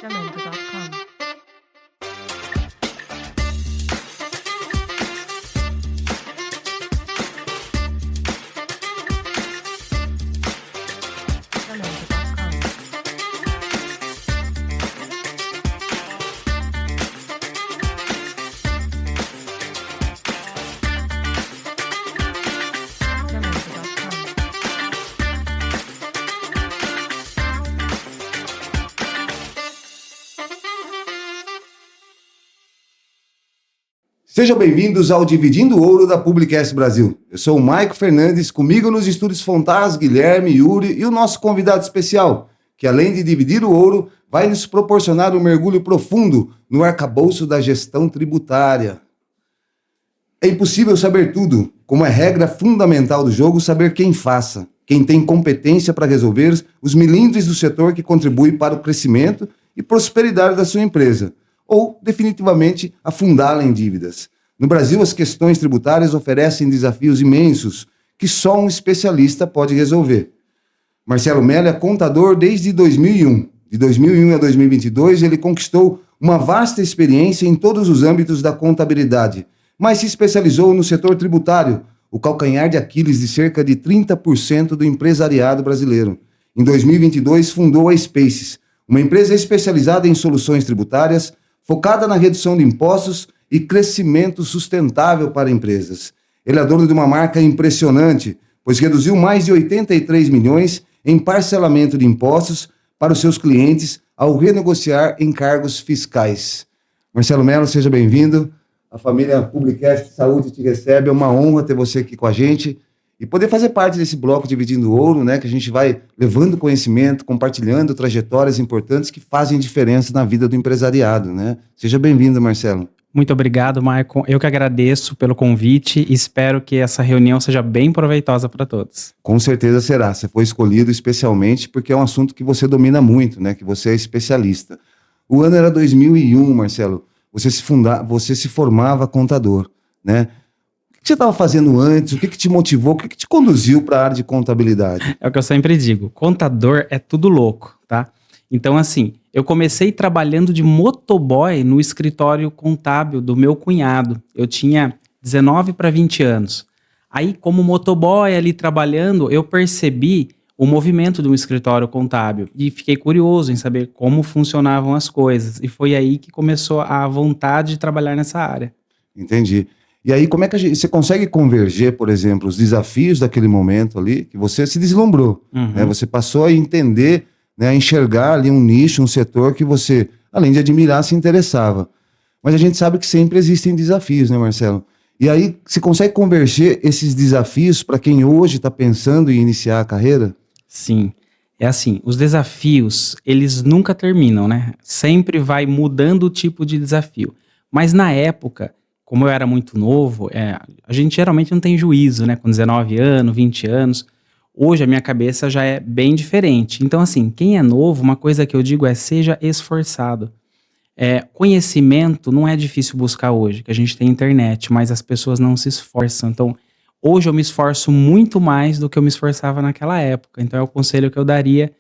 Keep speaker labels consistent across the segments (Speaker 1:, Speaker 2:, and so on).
Speaker 1: Jamendo.com.
Speaker 2: Sejam bem-vindos ao Dividindo Ouro da Publicast Brasil. Eu sou o Maico Fernandes, comigo nos estúdios Fontaz, Guilherme, Yuri e o nosso convidado especial, que além de dividir o ouro, vai nos proporcionar um mergulho profundo no arcabouço da gestão tributária. É impossível saber tudo, como é regra fundamental do jogo saber quem faça, quem tem competência para resolver os milindres do setor que contribui para o crescimento e prosperidade da sua empresa, ou, definitivamente, afundá-la em dívidas. No Brasil, as questões tributárias oferecem desafios imensos que só um especialista pode resolver. Marcelo Mello é contador desde 2001. De 2001 a 2022, ele conquistou uma vasta experiência em todos os âmbitos da contabilidade, mas se especializou no setor tributário, o calcanhar de Aquiles de cerca de 30% do empresariado brasileiro. Em 2022, fundou a Spaces, uma empresa especializada em soluções tributárias, focada na redução de impostos e crescimento sustentável para empresas. Ele é dono de uma marca impressionante, pois reduziu mais de 83 milhões em parcelamento de impostos para os seus clientes ao renegociar encargos fiscais. Marcelo Mello, seja bem-vindo. A família Publicast Saúde te recebe. É uma honra ter você aqui com a gente e poder fazer parte desse bloco Dividindo Ouro, né, que a gente vai levando conhecimento, compartilhando trajetórias importantes que fazem diferença na vida do empresariado, né? Seja bem-vindo, Marcelo.
Speaker 3: Muito obrigado, Maicon. Eu que agradeço pelo convite e espero que essa reunião seja bem proveitosa para todos.
Speaker 2: Com certeza será. Você foi escolhido especialmente porque é um assunto que você domina muito, né? Que você é especialista. O ano era 2001, Marcelo. Você se formava contador, né? O que você estava fazendo antes? O que te motivou? O que te conduziu para a área de contabilidade?
Speaker 3: É o que eu sempre digo. Contador é tudo louco, tá? Então, assim, eu comecei trabalhando de motoboy no escritório contábil do meu cunhado. Eu tinha 19 para 20 anos. Aí, como motoboy ali trabalhando, eu percebi o movimento de um escritório contábil e fiquei curioso em saber como funcionavam as coisas. E foi aí que começou a vontade de trabalhar nessa área.
Speaker 2: Entendi. E aí, como é que você consegue converger, por exemplo, os desafios daquele momento ali, que você se deslumbrou, né? Você passou a entender, né, a enxergar ali um nicho, um setor que você, além de admirar, se interessava. Mas a gente sabe que sempre existem desafios, né, Marcelo? E aí, você consegue converger esses desafios para quem hoje está pensando em iniciar a carreira?
Speaker 3: Sim. É assim, os desafios, eles nunca terminam, né? Sempre vai mudando o tipo de desafio. Mas na época, como eu era muito novo, a gente geralmente não tem juízo, né? Com 19 anos, 20 anos. Hoje a minha cabeça já é bem diferente. Então, assim, quem é novo, uma coisa que eu digo é seja esforçado. Conhecimento não é difícil buscar hoje, que a gente tem internet, mas as pessoas não se esforçam. Então, hoje eu me esforço muito mais do que eu me esforçava naquela época. Então, é o conselho que eu daria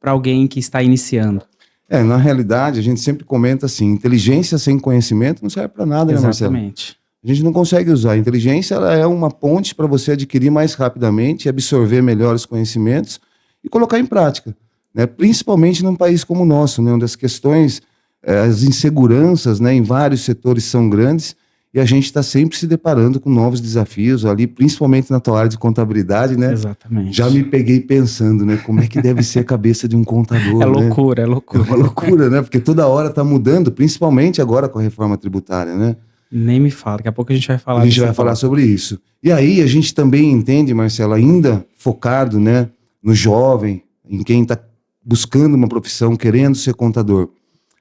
Speaker 3: para alguém que está iniciando.
Speaker 2: Na realidade, a gente sempre comenta assim, inteligência sem conhecimento não serve para nada, né, Marcelo?
Speaker 3: Exatamente.
Speaker 2: A gente não consegue usar. A inteligência ela é uma ponte para você adquirir mais rapidamente, absorver melhores conhecimentos e colocar em prática, né? Principalmente num país como o nosso, né, onde as questões, as inseguranças, né, em vários setores são grandes e a gente está sempre se deparando com novos desafios ali, principalmente na tua área de contabilidade, né?
Speaker 3: Exatamente.
Speaker 2: Já me peguei pensando, né? Como é que deve ser a cabeça de um contador,
Speaker 3: É
Speaker 2: né?
Speaker 3: loucura, é loucura.
Speaker 2: É uma loucura, né? Porque toda hora está mudando, principalmente agora com a reforma tributária, né?
Speaker 3: Nem me fala, daqui a pouco a gente vai falar.
Speaker 2: A gente vai falar sobre isso. E aí a gente também entende, Marcelo, ainda focado, né, no jovem, em quem está buscando uma profissão, querendo ser contador.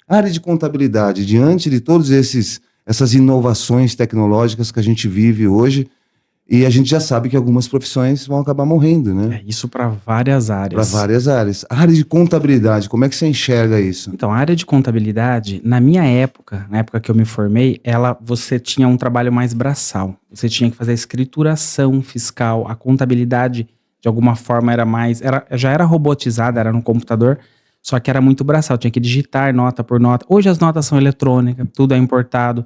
Speaker 2: A área de contabilidade, diante de todos essas inovações tecnológicas que a gente vive hoje, e a gente já sabe que algumas profissões vão acabar morrendo, né?
Speaker 3: Isso para várias áreas.
Speaker 2: Para várias áreas. A área de contabilidade, como é que você enxerga isso?
Speaker 3: Então, a área de contabilidade, na minha época, na época que eu me formei, você tinha um trabalho mais braçal. Você tinha que fazer a escrituração fiscal, a contabilidade, de alguma forma, já era robotizada, era no computador, Só que era muito braçal, tinha que digitar nota por nota. Hoje as notas são eletrônicas, tudo é importado.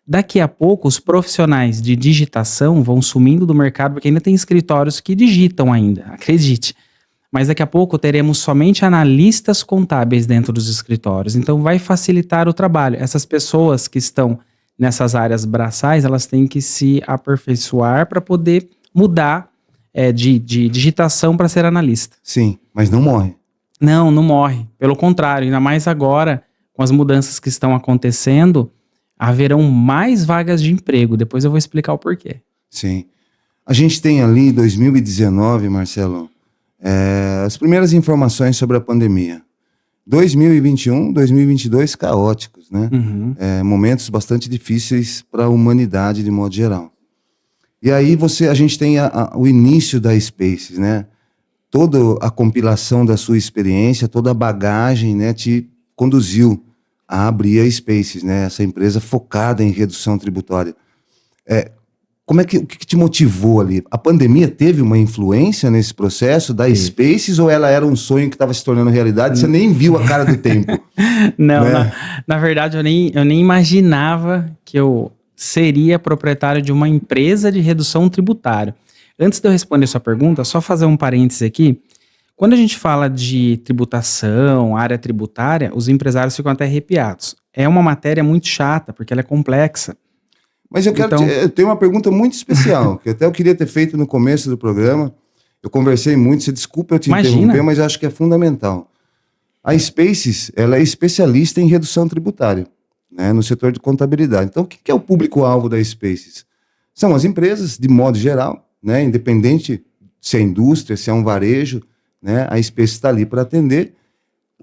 Speaker 3: Daqui a pouco, os profissionais de digitação vão sumindo do mercado, porque ainda tem escritórios que digitam ainda, acredite. Mas daqui a pouco teremos somente analistas contábeis dentro dos escritórios. Então vai facilitar o trabalho. Essas pessoas que estão nessas áreas braçais, elas têm que se aperfeiçoar para poder mudar de digitação para ser analista.
Speaker 2: Sim, mas não morre.
Speaker 3: Não morre. Pelo contrário, ainda mais agora, com as mudanças que estão acontecendo, haverão mais vagas de emprego. Depois eu vou explicar o porquê.
Speaker 2: Sim. A gente tem ali, 2019, Marcelo, as primeiras informações sobre a pandemia. 2021, 2022, caóticos, né?
Speaker 3: Uhum.
Speaker 2: Momentos bastante difíceis para a humanidade de modo geral. E aí a gente tem o início da Spaces, né? Toda a compilação da sua experiência, toda a bagagem, né, te conduziu a abrir a Spaces, né? Essa empresa focada em redução tributária. O que te motivou ali? A pandemia teve uma influência nesse processo da Spaces ou ela era um sonho que estava se tornando realidade? Você nem viu a cara do tempo?
Speaker 3: Não,
Speaker 2: né?
Speaker 3: na verdade eu nem imaginava que eu seria proprietário de uma empresa de redução tributária. Antes de eu responder sua pergunta, só fazer um parênteses aqui. Quando a gente fala de tributação, área tributária, os empresários ficam até arrepiados. É uma matéria muito chata, porque ela é complexa.
Speaker 2: Mas eu tenho uma pergunta muito especial, que até eu queria ter feito no começo do programa. Eu conversei muito, você desculpa eu te interromper, mas eu acho que é fundamental. A Spaces, ela é especialista em redução tributária, né, no setor de contabilidade. Então, o que é o público-alvo da Spaces? São as empresas, de modo geral, né, independente se é indústria, se é um varejo, né, a Spaces está ali para atender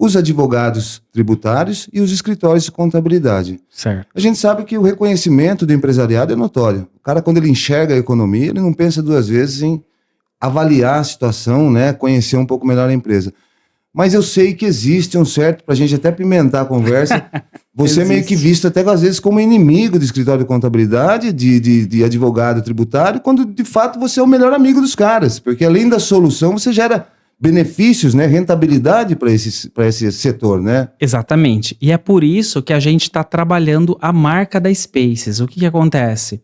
Speaker 2: os advogados tributários e os escritórios de contabilidade.
Speaker 3: Certo.
Speaker 2: A gente sabe que o reconhecimento do empresariado é notório. O cara, quando ele enxerga a economia, ele não pensa duas vezes em avaliar a situação, né, conhecer um pouco melhor a empresa. Mas eu sei que existe um certo, para a gente até pimentar a conversa, você é meio que visto até às vezes como inimigo do escritório de contabilidade, de advogado tributário, quando de fato você é o melhor amigo dos caras, porque além da solução você gera benefícios, né, rentabilidade para esse setor, né?
Speaker 3: Exatamente. E é por isso que a gente está trabalhando a marca da Spaces. O que acontece?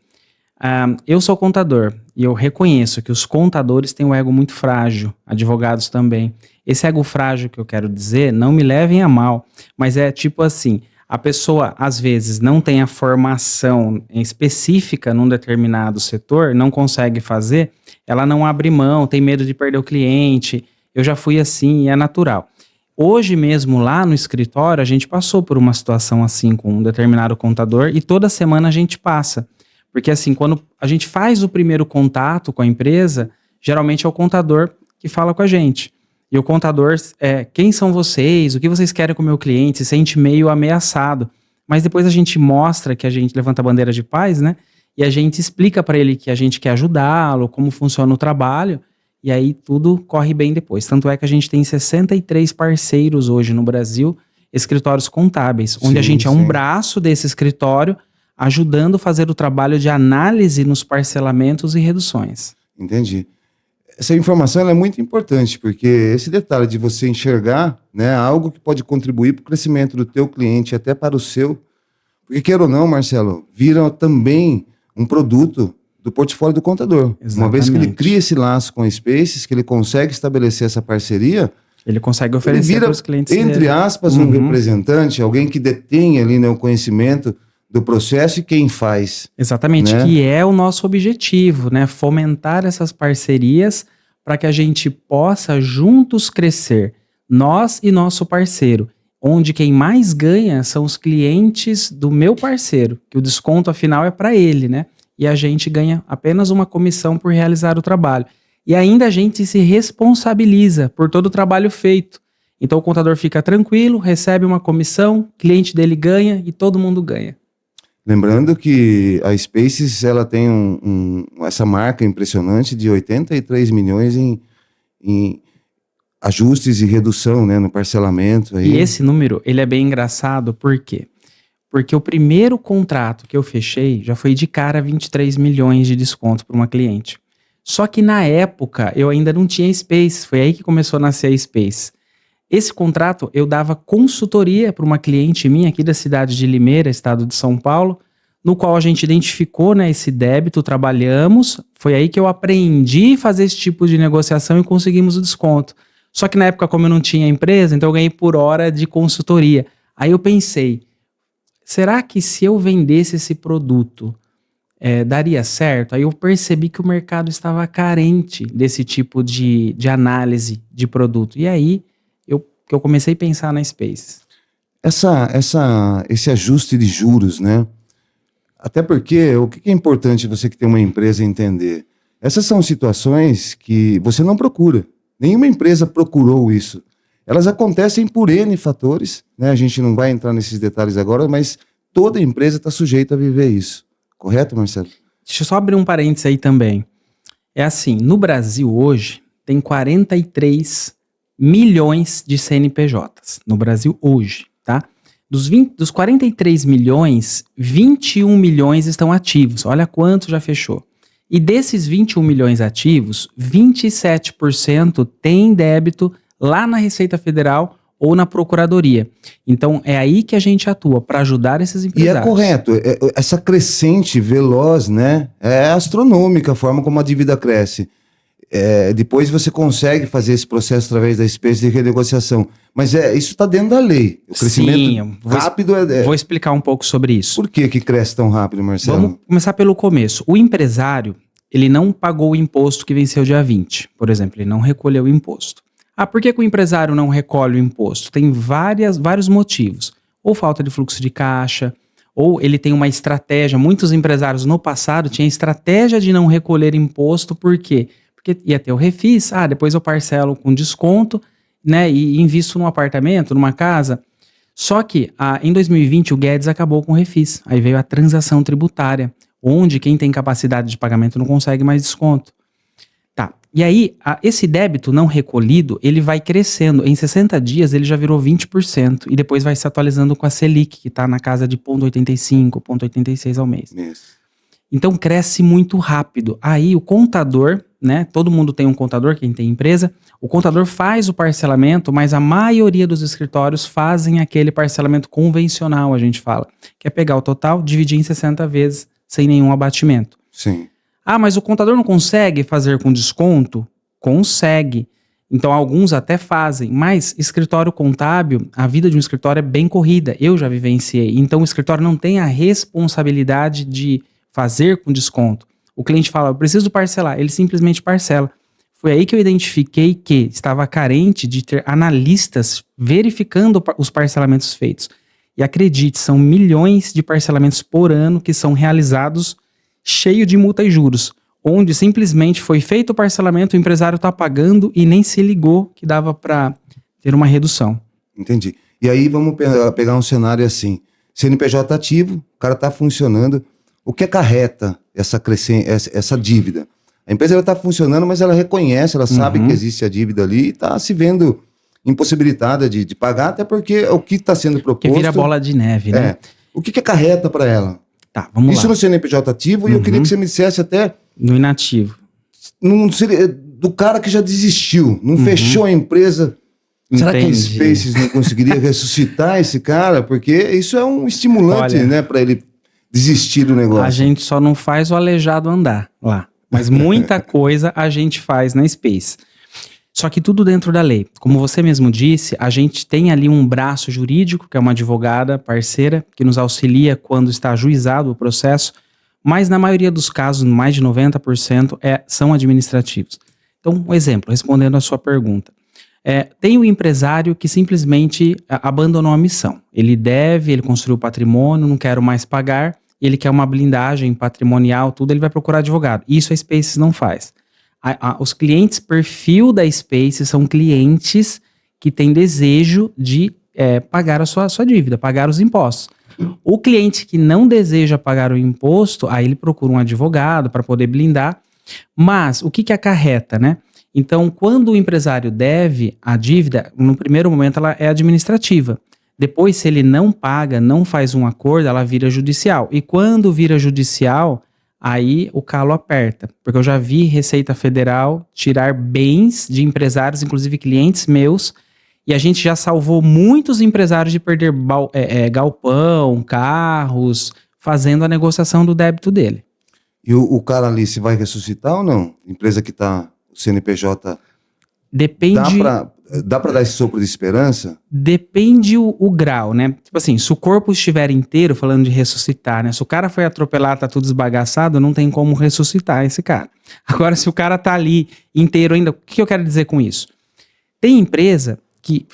Speaker 3: Eu sou contador e eu reconheço que os contadores têm um ego muito frágil, advogados também. Esse ego frágil que eu quero dizer, não me levem a mal, mas é tipo assim, a pessoa às vezes não tem a formação específica num determinado setor, não consegue fazer, ela não abre mão, tem medo de perder o cliente. Eu já fui assim e é natural. Hoje mesmo lá no escritório a gente passou por uma situação assim com um determinado contador e toda semana a gente passa. Porque assim, quando a gente faz o primeiro contato com a empresa, geralmente é o contador que fala com a gente. E o contador quem são vocês? O que vocês querem com o meu cliente? Se sente meio ameaçado. Mas depois a gente mostra que a gente levanta a bandeira de paz, né? E a gente explica para ele que a gente quer ajudá-lo, como funciona o trabalho. E aí tudo corre bem depois. Tanto é que a gente tem 63 parceiros hoje no Brasil, escritórios contábeis, onde a gente é um braço desse escritório, ajudando a fazer o trabalho de análise nos parcelamentos e reduções.
Speaker 2: Entendi. Essa informação ela é muito importante, porque esse detalhe de você enxergar, né, algo que pode contribuir para o crescimento do teu cliente, até para o seu, porque queira ou não, Marcelo, vira também um produto do portfólio do contador.
Speaker 3: Exatamente.
Speaker 2: Uma vez que ele cria esse laço com a Spaces, que ele consegue estabelecer essa parceria,
Speaker 3: ele consegue oferecer para os clientes
Speaker 2: entre
Speaker 3: dele.
Speaker 2: aspas, um representante, alguém que detém ali, né, o conhecimento do processo e quem faz.
Speaker 3: Exatamente,
Speaker 2: né?
Speaker 3: Que é o nosso objetivo, né? Fomentar essas parcerias para que a gente possa juntos crescer, nós e nosso parceiro, onde quem mais ganha são os clientes do meu parceiro, que o desconto afinal é para ele, né? E a gente ganha apenas uma comissão por realizar o trabalho. E ainda a gente se responsabiliza por todo o trabalho feito. Então o contador fica tranquilo, recebe uma comissão, cliente dele ganha e todo mundo ganha.
Speaker 2: Lembrando que a Spaces ela tem essa marca impressionante de 83 milhões em ajustes e redução, né, no parcelamento. Aí.
Speaker 3: E esse número ele é bem engraçado, por quê? Porque o primeiro contrato que eu fechei já foi de cara 23 milhões de desconto para uma cliente. Só que na época eu ainda não tinha Spaces, foi aí que começou a nascer a Spaces. Esse contrato eu dava consultoria para uma cliente minha aqui da cidade de Limeira, estado de São Paulo, no qual a gente identificou, né, esse débito, trabalhamos, foi aí que eu aprendi a fazer esse tipo de negociação e conseguimos o desconto. Só que na época, como eu não tinha empresa, então eu ganhei por hora de consultoria. Aí eu pensei, será que se eu vendesse esse produto, daria certo? Aí eu percebi que o mercado estava carente desse tipo de análise de produto. E aí que eu comecei a pensar na Space.
Speaker 2: Esse ajuste de juros, né? Até porque o que é importante você que tem uma empresa entender? Essas são situações que você não procura. Nenhuma empresa procurou isso. Elas acontecem por N fatores, né? A gente não vai entrar nesses detalhes agora, mas toda empresa está sujeita a viver isso. Correto, Marcelo?
Speaker 3: Deixa eu só abrir um parênteses aí também. É assim, no Brasil hoje tem 43 milhões de CNPJs. No Brasil hoje, tá? Dos 43 milhões, 21 milhões estão ativos. Olha quanto já fechou. E desses 21 milhões ativos, 27% tem débito lá na Receita Federal ou na Procuradoria. Então, é aí que a gente atua, para ajudar esses empresários.
Speaker 2: E é correto. Essa crescente veloz, né? É astronômica a forma como a dívida cresce. Depois você consegue fazer esse processo através da espécie de renegociação. Mas isso está dentro da lei. O crescimento rápido
Speaker 3: Vou explicar um pouco sobre isso.
Speaker 2: Por que cresce tão rápido, Marcelo?
Speaker 3: Vamos começar pelo começo. O empresário, ele não pagou o imposto que venceu dia 20. Por exemplo, ele não recolheu o imposto. Por que o empresário não recolhe o imposto? Tem vários motivos. Ou falta de fluxo de caixa, ou ele tem uma estratégia. Muitos empresários no passado tinham estratégia de não recolher imposto. Por quê? Porque ia ter o refis, depois eu parcelo com desconto, né, e invisto num apartamento, numa casa. Só que em 2020 o Guedes acabou com o refis. Aí veio a transação tributária, onde quem tem capacidade de pagamento não consegue mais desconto. Tá, e aí esse débito não recolhido, ele vai crescendo. Em 60 dias ele já virou 20% e depois vai se atualizando com a Selic, que está na casa de 0,85, 0,86 ao mês.
Speaker 2: Isso.
Speaker 3: Então cresce muito rápido. Aí o contador, né? Todo mundo tem um contador, quem tem empresa. O contador faz o parcelamento, mas a maioria dos escritórios fazem aquele parcelamento convencional, a gente fala. Que é pegar o total, dividir em 60 vezes, sem nenhum abatimento.
Speaker 2: Sim.
Speaker 3: Mas o contador não consegue fazer com desconto? Consegue. Então alguns até fazem, mas escritório contábil, a vida de um escritório é bem corrida. Eu já vivenciei. Então o escritório não tem a responsabilidade de fazer com desconto. O cliente fala, eu preciso parcelar, ele simplesmente parcela. Foi aí que eu identifiquei que estava carente de ter analistas verificando os parcelamentos feitos. E acredite, são milhões de parcelamentos por ano que são realizados cheio de multa e juros, onde simplesmente foi feito o parcelamento, o empresário está pagando e nem se ligou que dava para ter uma redução.
Speaker 2: Entendi. E aí vamos pegar um cenário assim, CNPJ ativo, o cara está funcionando, o que acarreta essa dívida? A empresa está funcionando, mas ela reconhece, ela sabe que existe a dívida ali e está se vendo impossibilitada de pagar, até porque o que está sendo proposto...
Speaker 3: Que vira bola de neve, né?
Speaker 2: O que acarreta para ela?
Speaker 3: Tá, vamos lá.
Speaker 2: Isso no CNPJ ativo, e eu queria que você me dissesse até...
Speaker 3: No inativo.
Speaker 2: Do cara que já desistiu, não fechou a empresa... Será que a Spaces não conseguiria ressuscitar esse cara? Porque isso é um estimulante, né, para ele desistir do negócio.
Speaker 3: A gente só não faz o aleijado andar lá. Mas muita coisa a gente faz na Space. Só que tudo dentro da lei. Como você mesmo disse, a gente tem ali um braço jurídico, que é uma advogada parceira, que nos auxilia quando está ajuizado o processo, mas na maioria dos casos, mais de 90%, são administrativos. Então, um exemplo, respondendo a sua pergunta. Tem o empresário que simplesmente abandonou a missão. Ele construiu patrimônio, não quero mais pagar, ele quer uma blindagem patrimonial, tudo, ele vai procurar advogado. Isso a Spaces não faz. Os clientes perfil da Spaces são clientes que têm desejo de pagar a sua dívida, pagar os impostos. O cliente que não deseja pagar o imposto, aí ele procura um advogado para poder blindar. Mas o que acarreta, né? Então, quando o empresário deve a dívida, no primeiro momento ela é administrativa. Depois, se ele não paga, não faz um acordo, ela vira judicial. E quando vira judicial, aí o calo aperta. Porque eu já vi Receita Federal tirar bens de empresários, inclusive clientes meus, E a gente já salvou muitos empresários de perder galpão, carros, fazendo a negociação do débito dele.
Speaker 2: E o cara ali, se vai ressuscitar ou não? Empresa que tá, o CNPJ,
Speaker 3: Depende...
Speaker 2: dá para dar esse sopro de esperança?
Speaker 3: Depende o grau, né? Tipo assim, se o corpo estiver inteiro, falando de ressuscitar, né? Se o cara foi atropelado, tá tudo esbagaçado, não tem como ressuscitar esse cara. Agora, se o cara tá ali inteiro ainda, o que eu quero dizer com isso? Tem empresa que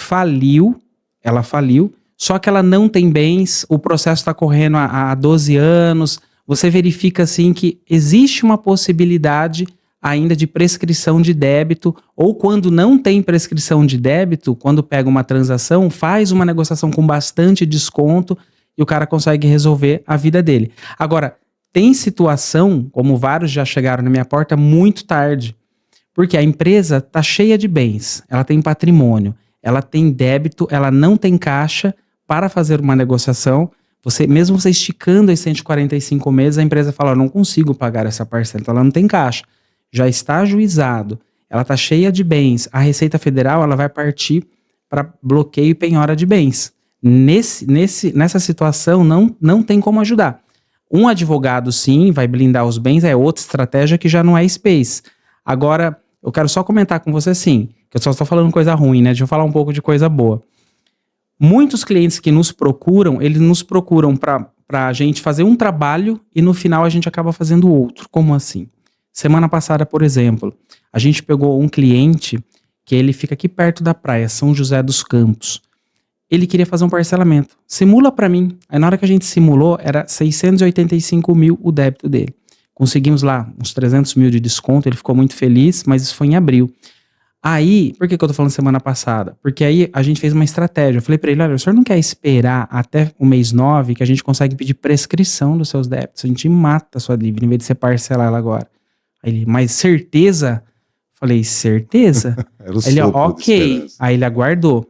Speaker 3: ela faliu, só que ela não tem bens, o processo está correndo há 12 anos, você verifica assim que existe uma possibilidade ainda de prescrição de débito, ou quando não tem prescrição de débito, quando pega uma transação, faz uma negociação com bastante desconto e o cara consegue resolver a vida dele. Agora, tem situação, como vários já chegaram na minha porta, muito tarde, porque a empresa está cheia de bens, ela tem patrimônio, ela tem débito, ela não tem caixa para fazer uma negociação. Mesmo você esticando os 145 meses, a empresa fala, não consigo pagar essa parcela, então ela não tem caixa. Já está ajuizado, ela está cheia de bens, a Receita Federal ela vai partir para bloqueio e penhora de bens. Nessa situação não tem como ajudar. Um advogado sim, vai blindar os bens, é outra estratégia que já não é Space. Agora, eu quero só comentar com você assim, que eu só estou falando coisa ruim, né? Deixa eu falar um pouco de coisa boa. Muitos clientes que nos procuram, eles nos procuram para a gente fazer um trabalho e no final a gente acaba fazendo outro. Como assim? Semana passada, por exemplo, a gente pegou um cliente que ele fica aqui perto da praia, São José dos Campos. Ele queria fazer um parcelamento. Simula para mim. Aí na hora que a gente simulou, era 685 mil o débito dele. Conseguimos lá uns 300 mil de desconto, ele ficou muito feliz, mas isso foi em abril. Aí, por que eu tô falando semana passada? Porque aí a gente fez uma estratégia. Eu falei para ele, olha, o senhor não quer esperar até o mês 9 que a gente consegue pedir prescrição dos seus débitos? A gente mata a sua dívida em vez de você parcelar ela agora. Aí ele, mas certeza? Falei, certeza?
Speaker 2: Era o
Speaker 3: Aí ele,
Speaker 2: sopro de
Speaker 3: ok.
Speaker 2: esperança.
Speaker 3: Aí ele aguardou.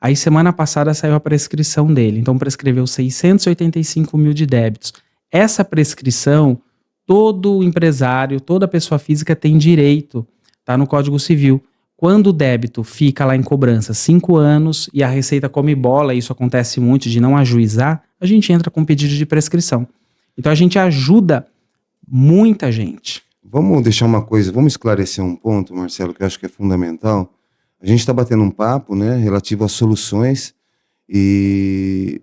Speaker 3: Aí semana passada saiu a prescrição dele. Então prescreveu 685 mil de débitos. Essa prescrição, todo empresário, toda pessoa física tem direito, tá no Código Civil. Quando o débito fica lá em cobrança 5 anos e a Receita come bola, isso acontece muito de não ajuizar, a gente entra com pedido de prescrição. Então a gente ajuda muita gente.
Speaker 2: Vamos deixar uma coisa, vamos esclarecer um ponto, Marcelo, que eu acho que é fundamental. A gente está batendo um papo, né, relativo às soluções e,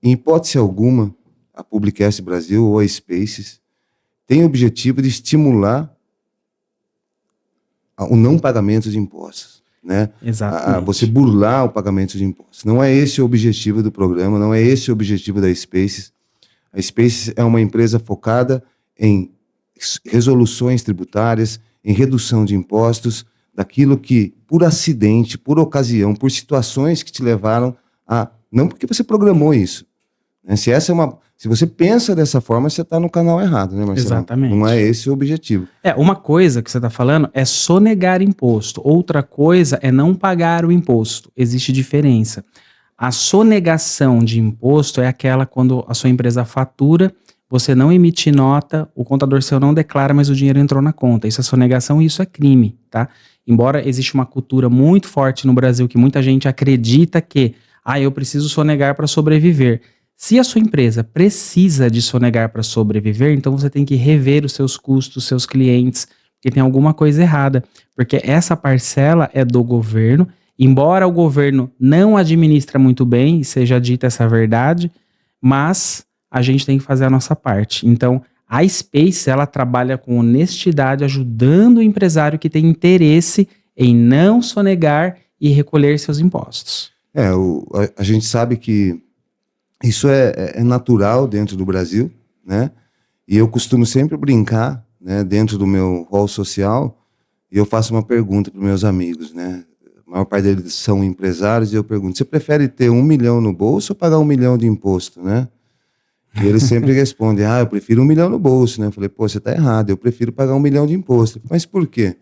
Speaker 2: em hipótese alguma, a Publicast Brasil ou a Spaces tem o objetivo de estimular o não pagamento de impostos, né?
Speaker 3: Exatamente.
Speaker 2: Você burlar o pagamento de impostos. Não é esse o objetivo do programa, não é esse o objetivo da Spaces. A Spaces é uma empresa focada em resoluções tributárias, em redução de impostos, daquilo que, por acidente, por ocasião, por situações que te levaram a... Não porque você programou isso. Né? Se você pensa dessa forma, você está no canal errado, né, Marcelo?
Speaker 3: Exatamente.
Speaker 2: Não é esse o objetivo.
Speaker 3: Uma coisa que você está falando é sonegar imposto. Outra coisa é não pagar o imposto. Existe diferença. A sonegação de imposto é aquela quando a sua empresa fatura, você não emite nota, o contador seu não declara, mas o dinheiro entrou na conta. Isso é sonegação e isso é crime, tá? Embora existe uma cultura muito forte no Brasil que muita gente acredita que eu preciso sonegar para sobreviver. Se a sua empresa precisa de sonegar para sobreviver, então você tem que rever os seus custos, seus clientes, porque tem alguma coisa errada. Porque essa parcela é do governo, embora o governo não administra muito bem, seja dita essa verdade, mas a gente tem que fazer a nossa parte. Então, a Space, ela trabalha com honestidade, ajudando o empresário que tem interesse em não sonegar e recolher seus impostos.
Speaker 2: A gente sabe que isso é natural dentro do Brasil, né? E eu costumo sempre brincar, né, dentro do meu rol social, e eu faço uma pergunta para os meus amigos, né? A maior parte deles são empresários, e eu pergunto, você prefere ter 1 milhão no bolso ou pagar 1 milhão de imposto, né? E eles sempre respondem, eu prefiro 1 milhão no bolso, né? Eu falei, você tá errado, eu prefiro pagar 1 milhão de imposto. Mas por quê?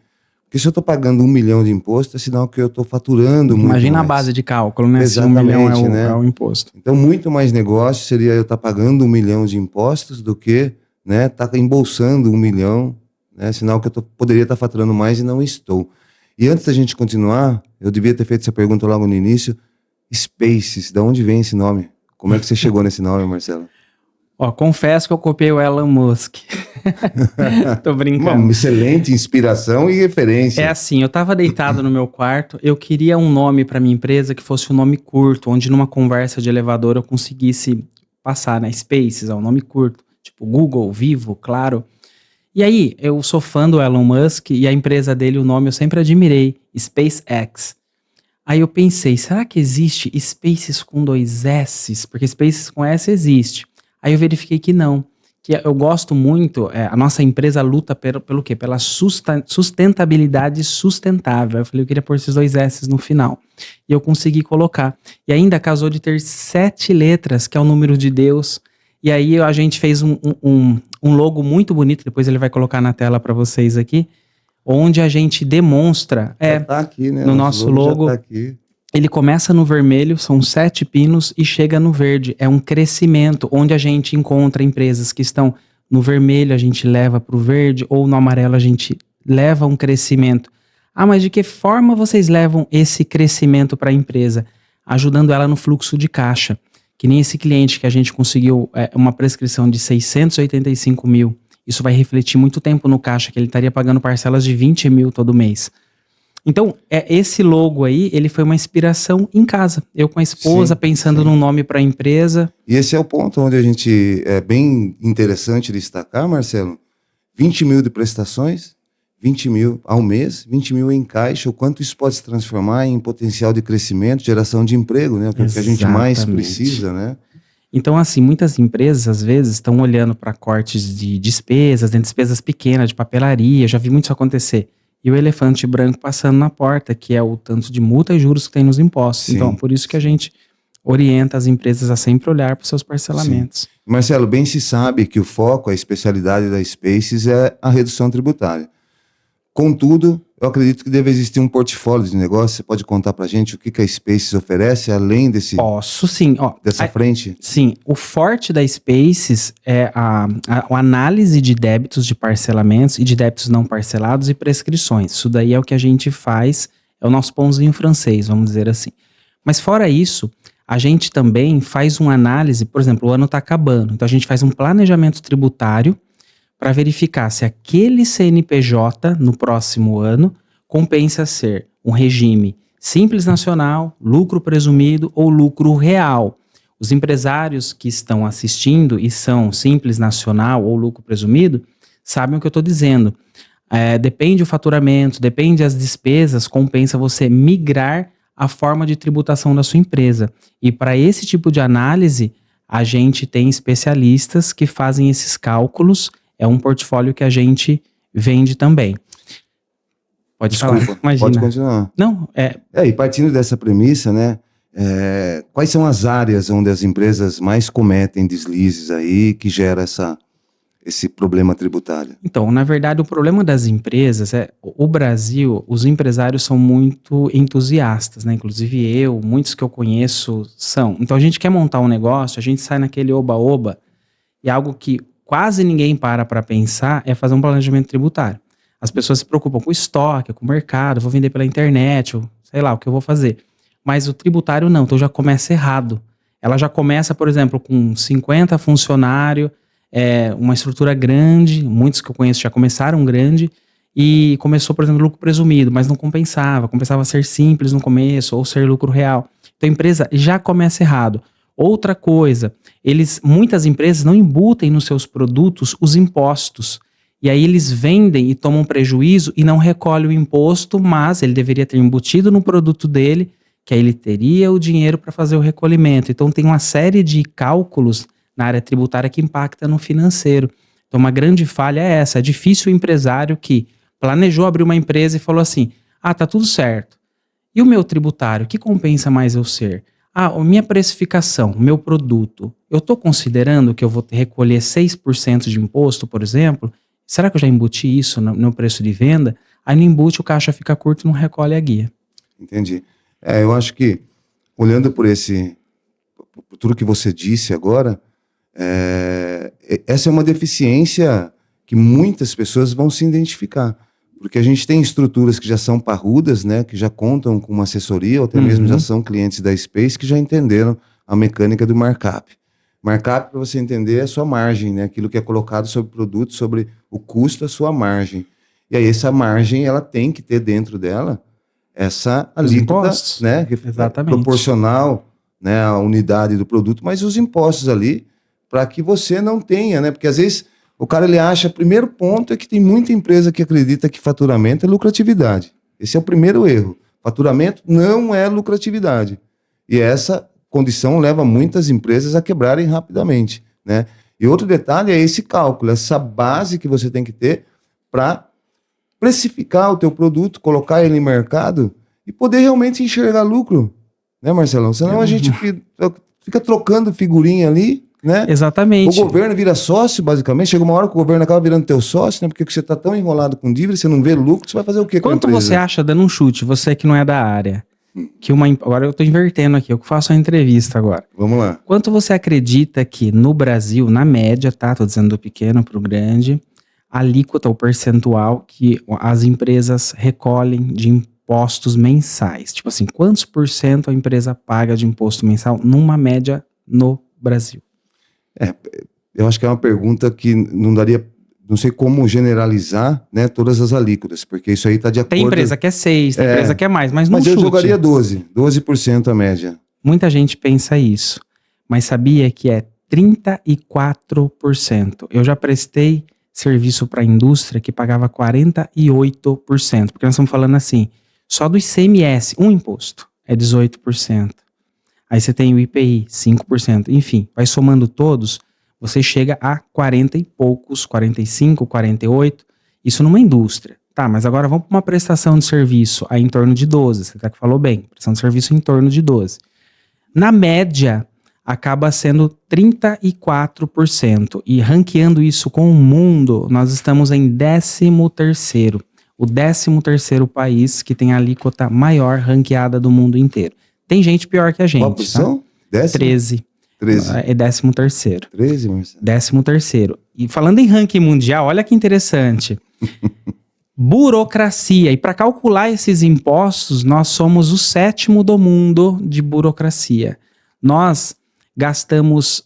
Speaker 2: Porque se eu tô pagando 1 milhão de imposto, é sinal que eu tô faturando muito mais.
Speaker 3: Imagina a base de cálculo, né?
Speaker 2: Exatamente,
Speaker 3: se 1 milhão
Speaker 2: né?
Speaker 3: É o imposto.
Speaker 2: Então, muito mais negócio seria eu estar pagando 1 milhão de impostos do que, né, estar embolsando 1 milhão, né? Sinal que eu poderia estar faturando mais e não estou. E antes da gente continuar, eu devia ter feito essa pergunta logo no início. Spaces, de onde vem esse nome? Como é que você chegou nesse nome, Marcelo?
Speaker 3: Ó, confesso que eu copiei o Elon Musk. Tô brincando.
Speaker 2: Uma excelente inspiração e referência.
Speaker 3: É assim, eu tava deitado no meu quarto, eu queria um nome pra minha empresa que fosse um nome curto, onde numa conversa de elevador eu conseguisse passar, né? Spaces, é um nome curto. Tipo Google, Vivo, Claro. E aí, eu sou fã do Elon Musk e a empresa dele, o nome eu sempre admirei, SpaceX. Aí eu pensei, será que existe Spaces com 2 S's? Porque Spaces com S existe. Aí eu verifiquei que não. Que eu gosto muito, a nossa empresa luta pelo quê? Pela sustentabilidade sustentável. Eu falei, eu queria pôr esses 2 S's no final. E eu consegui colocar. E ainda casou de ter 7 letras, que é o número de Deus. E aí a gente fez um logo muito bonito, depois ele vai colocar na tela para vocês aqui, onde a gente demonstra,
Speaker 2: Já tá aqui, né?
Speaker 3: no nosso logo,
Speaker 2: já tá aqui.
Speaker 3: ele começa no vermelho, são 7 pinos e chega no verde. É um crescimento, onde a gente encontra empresas que estão no vermelho, a gente leva para o verde, ou no amarelo a gente leva um crescimento. Ah, mas de que forma vocês levam esse crescimento para a empresa? Ajudando ela no fluxo de caixa. Que nem esse cliente que a gente conseguiu uma prescrição de 685 mil. Isso vai refletir muito tempo no caixa, que ele estaria pagando parcelas de 20 mil todo mês. Então, esse logo aí, ele foi uma inspiração em casa. Eu com a esposa, pensando num nome para a empresa.
Speaker 2: E esse é o ponto onde a gente, é bem interessante destacar, Marcelo, 20 mil de prestações, 20 mil ao mês, 20 mil em caixa, o quanto isso pode se transformar em potencial de crescimento, geração de emprego, né? O que a gente mais precisa, né?
Speaker 3: Então, assim, muitas empresas, às vezes, estão olhando para cortes de despesas, despesas pequenas, de papelaria, já vi muito isso acontecer. E o elefante branco passando na porta, que é o tanto de multa e juros que tem nos impostos.
Speaker 2: Sim.
Speaker 3: Então, por isso que a gente orienta as empresas a sempre olhar para os seus parcelamentos.
Speaker 2: Sim. Marcelo, bem se sabe que o foco, a especialidade da Spaces é a redução tributária. Contudo, eu acredito que deve existir um portfólio de negócio. Você pode contar pra gente o que a Spaces oferece, além
Speaker 3: Posso sim.
Speaker 2: Dessa frente?
Speaker 3: Sim, o forte da Spaces é a análise de débitos de parcelamentos e de débitos não parcelados e prescrições. Isso daí é o que a gente faz, é o nosso pãozinho francês, vamos dizer assim. Mas fora isso, a gente também faz uma análise, por exemplo, o ano está acabando, então a gente faz um planejamento tributário para verificar se aquele CNPJ no próximo ano compensa ser um regime Simples Nacional, lucro presumido ou lucro real. Os empresários que estão assistindo e são Simples Nacional ou lucro presumido sabem o que eu estou dizendo. Depende o faturamento, depende as despesas, compensa você migrar a forma de tributação da sua empresa. E para esse tipo de análise, a gente tem especialistas que fazem esses cálculos. É um portfólio que a gente vende também. Pode falar, imagina.
Speaker 2: Pode continuar.
Speaker 3: Não,
Speaker 2: e partindo dessa premissa, né, quais são as áreas onde as empresas mais cometem deslizes aí, que gera esse problema tributário? Então,
Speaker 3: na verdade, o problema das empresas o Brasil, os empresários são muito entusiastas, né? Inclusive muitos que eu conheço são. Então, a gente quer montar um negócio, a gente sai naquele oba-oba, e algo que quase ninguém para pensar é fazer um planejamento tributário. As pessoas se preocupam com o estoque, com o mercado, vou vender pela internet, ou sei lá, o que eu vou fazer. Mas o tributário não, então já começa errado. Ela já começa, por exemplo, com 50 funcionários, uma estrutura grande, muitos que eu conheço já começaram grande, e começou, por exemplo, lucro presumido, mas não compensava ser simples no começo, ou ser lucro real. Então a empresa já começa errado. Outra coisa, muitas empresas não embutem nos seus produtos os impostos. E aí eles vendem e tomam prejuízo e não recolhem o imposto, mas ele deveria ter embutido no produto dele, que aí ele teria o dinheiro para fazer o recolhimento. Então tem uma série de cálculos na área tributária que impacta no financeiro. Então uma grande falha é essa. É difícil o empresário que planejou abrir uma empresa e falou assim, tá tudo certo. E o meu tributário, o que compensa mais eu ser? A minha precificação, o meu produto, eu estou considerando que eu vou recolher 6% de imposto, por exemplo? Será que eu já embuti isso no preço de venda? Aí no embute o caixa fica curto e não recolhe a guia.
Speaker 2: Entendi. Eu acho que, olhando por tudo que você disse agora, essa é uma deficiência que muitas pessoas vão se identificar. Porque a gente tem estruturas que já são parrudas, né, que já contam com uma assessoria, ou até mesmo já são clientes da Space, que já entenderam a mecânica do markup. Markup, para você entender, é a sua margem, né, aquilo que é colocado sobre o produto, sobre o custo, a sua margem. E aí essa margem, ela tem que ter dentro dela essa alíquota, né, que é proporcional, né, à unidade do produto, mas os impostos ali, para que você não tenha, né, porque às vezes o cara ele acha, o primeiro ponto é que tem muita empresa que acredita que faturamento é lucratividade. Esse é o primeiro erro. Faturamento não é lucratividade. E essa condição leva muitas empresas a quebrarem rapidamente, né? E outro detalhe é esse cálculo, essa base que você tem que ter para precificar o teu produto, colocar ele em mercado e poder realmente enxergar lucro, né, Marcelão? Senão a gente fica trocando figurinha ali, né?
Speaker 3: Exatamente.
Speaker 2: O governo vira sócio, basicamente. Chega uma hora que o governo acaba virando teu sócio, né? Porque você está tão enrolado com dívida, você não vê lucro, você vai fazer o quê com a empresa?
Speaker 3: Quanto você acha, dando um chute, você que não é da área, que agora eu estou invertendo aqui, eu faço a entrevista agora.
Speaker 2: Vamos lá.
Speaker 3: Quanto você acredita que no Brasil, na média, tá? Tô dizendo do pequeno para o grande, a alíquota, o percentual que as empresas recolhem de impostos mensais? Tipo assim, quantos por cento a empresa paga de imposto mensal numa média no Brasil?
Speaker 2: Eu acho que é uma pergunta que não daria, não sei como generalizar, né, todas as alíquotas, porque isso aí está de acordo...
Speaker 3: Tem empresa que é 6, tem empresa que é mais, mas não
Speaker 2: Mas eu
Speaker 3: chute.
Speaker 2: jogaria 12% a média.
Speaker 3: Muita gente pensa isso, mas sabia que é 34%. Eu já prestei serviço para a indústria que pagava 48%, porque nós estamos falando assim, só do ICMS, um imposto, é 18%. Aí você tem o IPI, 5%. Enfim, vai somando todos, você chega a 40 e poucos, 45, 48. Isso numa indústria. Tá, mas agora vamos para uma prestação de serviço aí em torno de 12. Você até que falou bem, prestação de serviço em torno de 12. Na média, acaba sendo 34%. E ranqueando isso com o mundo, nós estamos em 13º. O 13º país que tem a alíquota maior ranqueada do mundo inteiro. Tem gente pior que a gente.
Speaker 2: Qual posição?
Speaker 3: Tá? 13. É 13º.
Speaker 2: 13, Marcelo.
Speaker 3: 13º. E falando em ranking mundial, olha que interessante. Burocracia. E para calcular esses impostos, nós somos o 7º do mundo de burocracia. Nós gastamos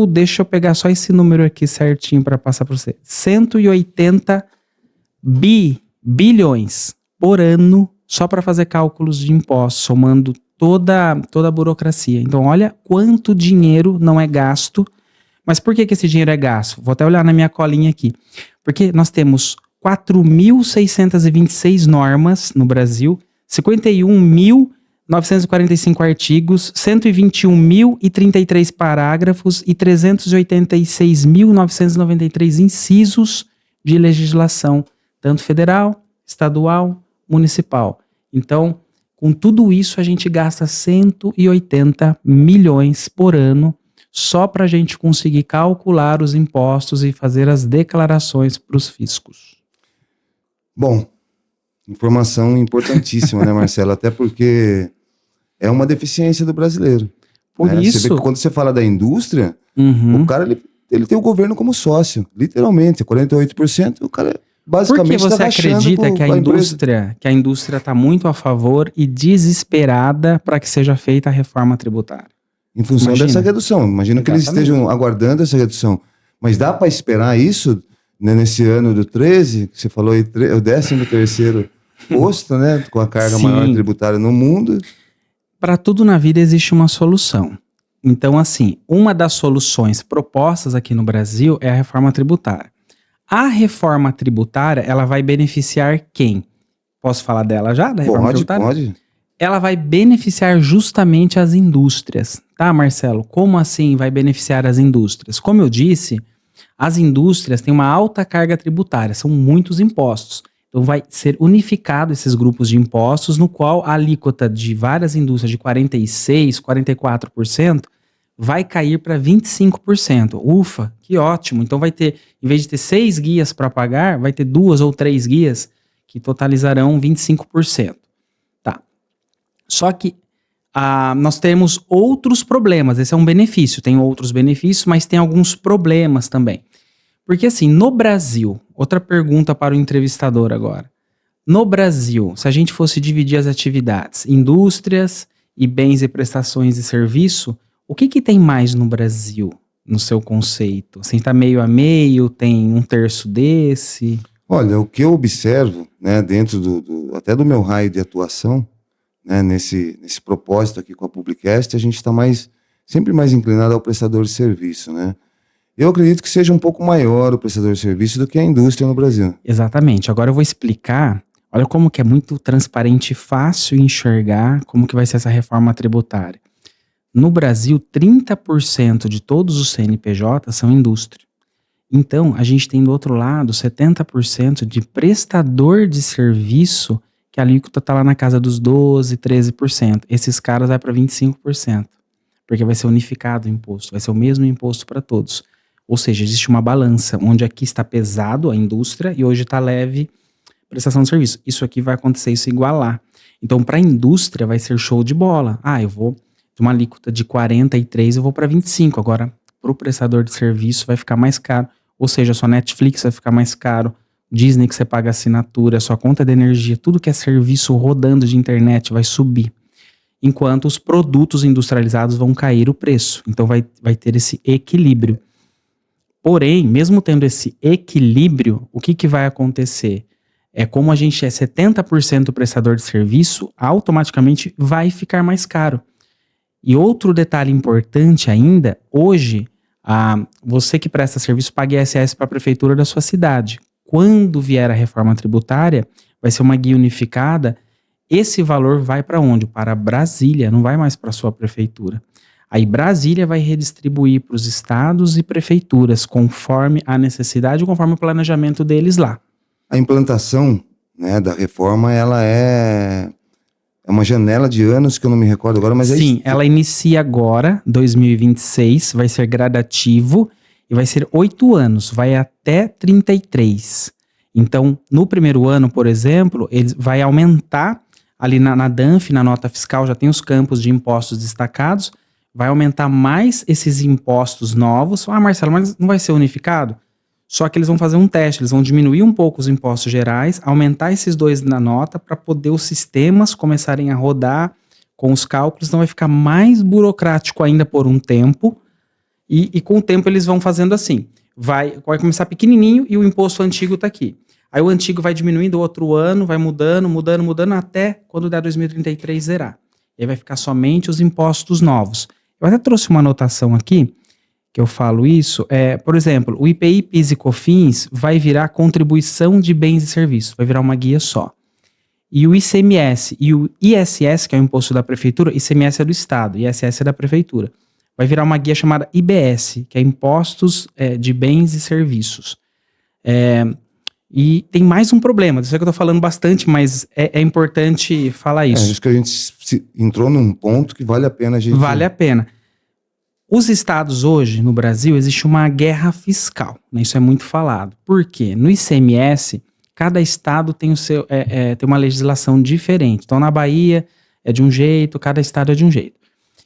Speaker 3: deixa eu pegar só esse número aqui certinho para passar para você. 180 bilhões por ano só para fazer cálculos de impostos, somando toda a burocracia. Então, olha quanto dinheiro não é gasto. Mas por que esse dinheiro é gasto? Vou até olhar na minha colinha aqui. Porque nós temos 4.626 normas no Brasil, 51.945 artigos, 121.033 parágrafos e 386.993 incisos de legislação, tanto federal, estadual, municipal. Então, com tudo isso, a gente gasta 180 milhões por ano só para a gente conseguir calcular os impostos e fazer as declarações para os fiscos.
Speaker 2: Bom, informação importantíssima, né, Marcelo? Até porque é uma deficiência do brasileiro.
Speaker 3: Por
Speaker 2: né?
Speaker 3: isso...
Speaker 2: Você vê que quando você fala da indústria, o cara ele tem o governo como sócio, literalmente, 48%, o cara...
Speaker 3: Por que você acredita que a indústria está muito a favor e desesperada para que seja feita a reforma tributária?
Speaker 2: Em função dessa redução. Imagino que eles estejam aguardando essa redução. Mas dá para esperar isso, né, nesse ano do 13, que você falou aí, o 13º posto, né, com a carga maior tributária no mundo?
Speaker 3: Para tudo na vida existe uma solução. Então, assim, uma das soluções propostas aqui no Brasil é a reforma tributária. A reforma tributária, ela vai beneficiar quem? Posso falar dela já, da reforma tributária?
Speaker 2: Pode.
Speaker 3: Ela vai beneficiar justamente as indústrias, tá, Marcelo? Como assim vai beneficiar as indústrias? Como eu disse, as indústrias têm uma alta carga tributária, são muitos impostos. Então vai ser unificado esses grupos de impostos, no qual a alíquota de várias indústrias de 46%, 44%, vai cair para 25%. Ufa, que ótimo. Então vai ter, em vez de ter 6 guias para pagar, vai ter 2 ou 3 guias que totalizarão 25%. Tá. Só que nós temos outros problemas. Esse é um benefício. Tem outros benefícios, mas tem alguns problemas também. Porque assim, no Brasil, outra pergunta para o entrevistador agora. No Brasil, se a gente fosse dividir as atividades, indústrias e bens e prestações de serviço, o que tem mais no Brasil, no seu conceito? Assim, tá meio a meio, tem um terço desse?
Speaker 2: Olha, o que eu observo, né, dentro até do meu raio de atuação, né, nesse propósito aqui com a Publicast, a gente está sempre mais inclinado ao prestador de serviço, né? Eu acredito que seja um pouco maior o prestador de serviço do que a indústria no Brasil.
Speaker 3: Exatamente. Agora eu vou explicar. Olha como que é muito transparente e fácil enxergar como que vai ser essa reforma tributária. No Brasil, 30% de todos os CNPJ são indústria. Então, a gente tem do outro lado 70% de prestador de serviço, que a alíquota está lá na casa dos 12%, 13%. Esses caras vai para 25%, porque vai ser unificado o imposto, vai ser o mesmo imposto para todos. Ou seja, existe uma balança, onde aqui está pesado a indústria e hoje está leve prestação de serviço. Isso aqui vai acontecer, isso igualar. Então, para a indústria vai ser show de bola. Eu vou de uma alíquota de 43%, eu vou para 25%. Agora, para o prestador de serviço vai ficar mais caro. Ou seja, a sua Netflix vai ficar mais caro, Disney que você paga assinatura, a sua conta de energia, tudo que é serviço rodando de internet vai subir. Enquanto os produtos industrializados vão cair o preço. Então, vai ter esse equilíbrio. Porém, mesmo tendo esse equilíbrio, o que vai acontecer? Como a gente é 70% prestador de serviço, automaticamente vai ficar mais caro. E outro detalhe importante ainda, hoje, você que presta serviço paga ISS para a prefeitura da sua cidade. Quando vier a reforma tributária, vai ser uma guia unificada, esse valor vai para onde? Para Brasília, não vai mais para a sua prefeitura. Aí Brasília vai redistribuir para os estados e prefeituras, conforme a necessidade, conforme o planejamento deles lá.
Speaker 2: A implantação, né, da reforma, ela é uma janela de anos que eu não me recordo agora, mas
Speaker 3: Sim, ela inicia agora, 2026, vai ser gradativo e vai ser 8 anos, vai até 33. Então, no primeiro ano, por exemplo, ele vai aumentar ali na DANF, na nota fiscal, já tem os campos de impostos destacados, vai aumentar mais esses impostos novos. Marcelo, mas não vai ser unificado? Só que eles vão fazer um teste, eles vão diminuir um pouco os impostos gerais, aumentar esses 2 na nota para poder os sistemas começarem a rodar com os cálculos, então vai ficar mais burocrático ainda por um tempo, e com o tempo eles vão fazendo assim, vai começar pequenininho e o imposto antigo está aqui. Aí o antigo vai diminuindo, o outro ano vai mudando, até quando der 2033 zerar. E aí vai ficar somente os impostos novos. Eu até trouxe uma anotação aqui, que eu falo isso, por exemplo, o IPI, PIS e COFINS vai virar contribuição de bens e serviços, vai virar uma guia só. E o ICMS e o ISS, que é o imposto da prefeitura, ICMS é do estado, ISS é da prefeitura, vai virar uma guia chamada IBS, que é impostos de bens e serviços. E tem mais um problema, eu sei que eu tô falando bastante, mas é importante falar isso.
Speaker 2: Acho que a gente entrou num ponto que vale a pena a gente...
Speaker 3: Vale a pena. Os estados hoje, no Brasil, existe uma guerra fiscal, né? Isso é muito falado. Por quê? No ICMS, cada estado tem tem uma legislação diferente. Então, na Bahia é de um jeito, cada estado é de um jeito.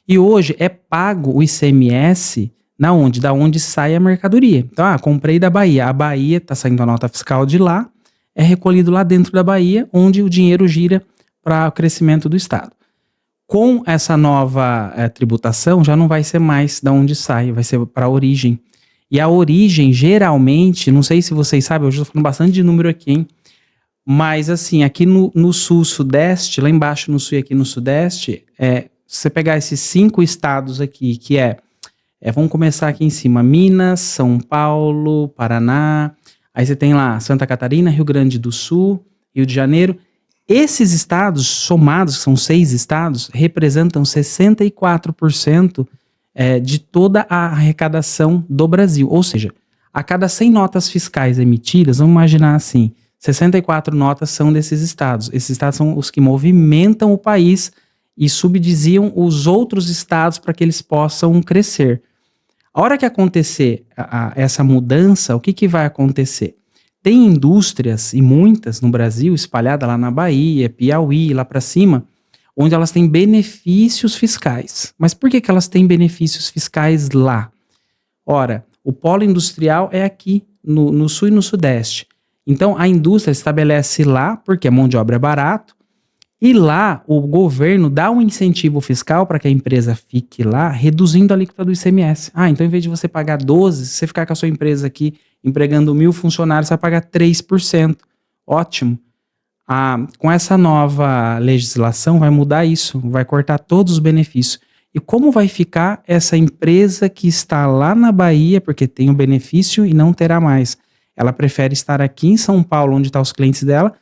Speaker 3: E hoje é pago o ICMS da onde sai a mercadoria. Então, comprei da Bahia. A Bahia está saindo a nota fiscal de lá, é recolhido lá dentro da Bahia, onde o dinheiro gira para o crescimento do estado. Com essa nova tributação, já não vai ser mais da onde sai, vai ser para a origem. E a origem, geralmente, não sei se vocês sabem, eu já estou falando bastante de número aqui, hein? Mas assim, aqui no sul-sudeste, lá embaixo no sul e aqui no sudeste, se você pegar esses 5 estados aqui, que vamos começar aqui em cima, Minas, São Paulo, Paraná, aí você tem lá Santa Catarina, Rio Grande do Sul, Rio de Janeiro. Esses estados somados, que são 6 estados, representam 64% de toda a arrecadação do Brasil. Ou seja, a cada 100 notas fiscais emitidas, vamos imaginar assim, 64 notas são desses estados. Esses estados são os que movimentam o país e subsidiam os outros estados para que eles possam crescer. A hora que acontecer essa mudança, o que vai acontecer? Tem indústrias, e muitas no Brasil, espalhadas lá na Bahia, Piauí, lá para cima, onde elas têm benefícios fiscais. Mas por que elas têm benefícios fiscais lá? Ora, o polo industrial é aqui, no sul e no sudeste. Então, a indústria estabelece lá, porque a mão de obra é barato, e lá o governo dá um incentivo fiscal para que a empresa fique lá, reduzindo a alíquota do ICMS. Então em vez de você pagar 12%, se você ficar com a sua empresa aqui empregando 1.000 funcionários, você vai pagar 3%. Ótimo. Com essa nova legislação vai mudar isso, vai cortar todos os benefícios. E como vai ficar essa empresa que está lá na Bahia, porque tem o benefício e não terá mais? Ela prefere estar aqui em São Paulo, onde estão os clientes dela,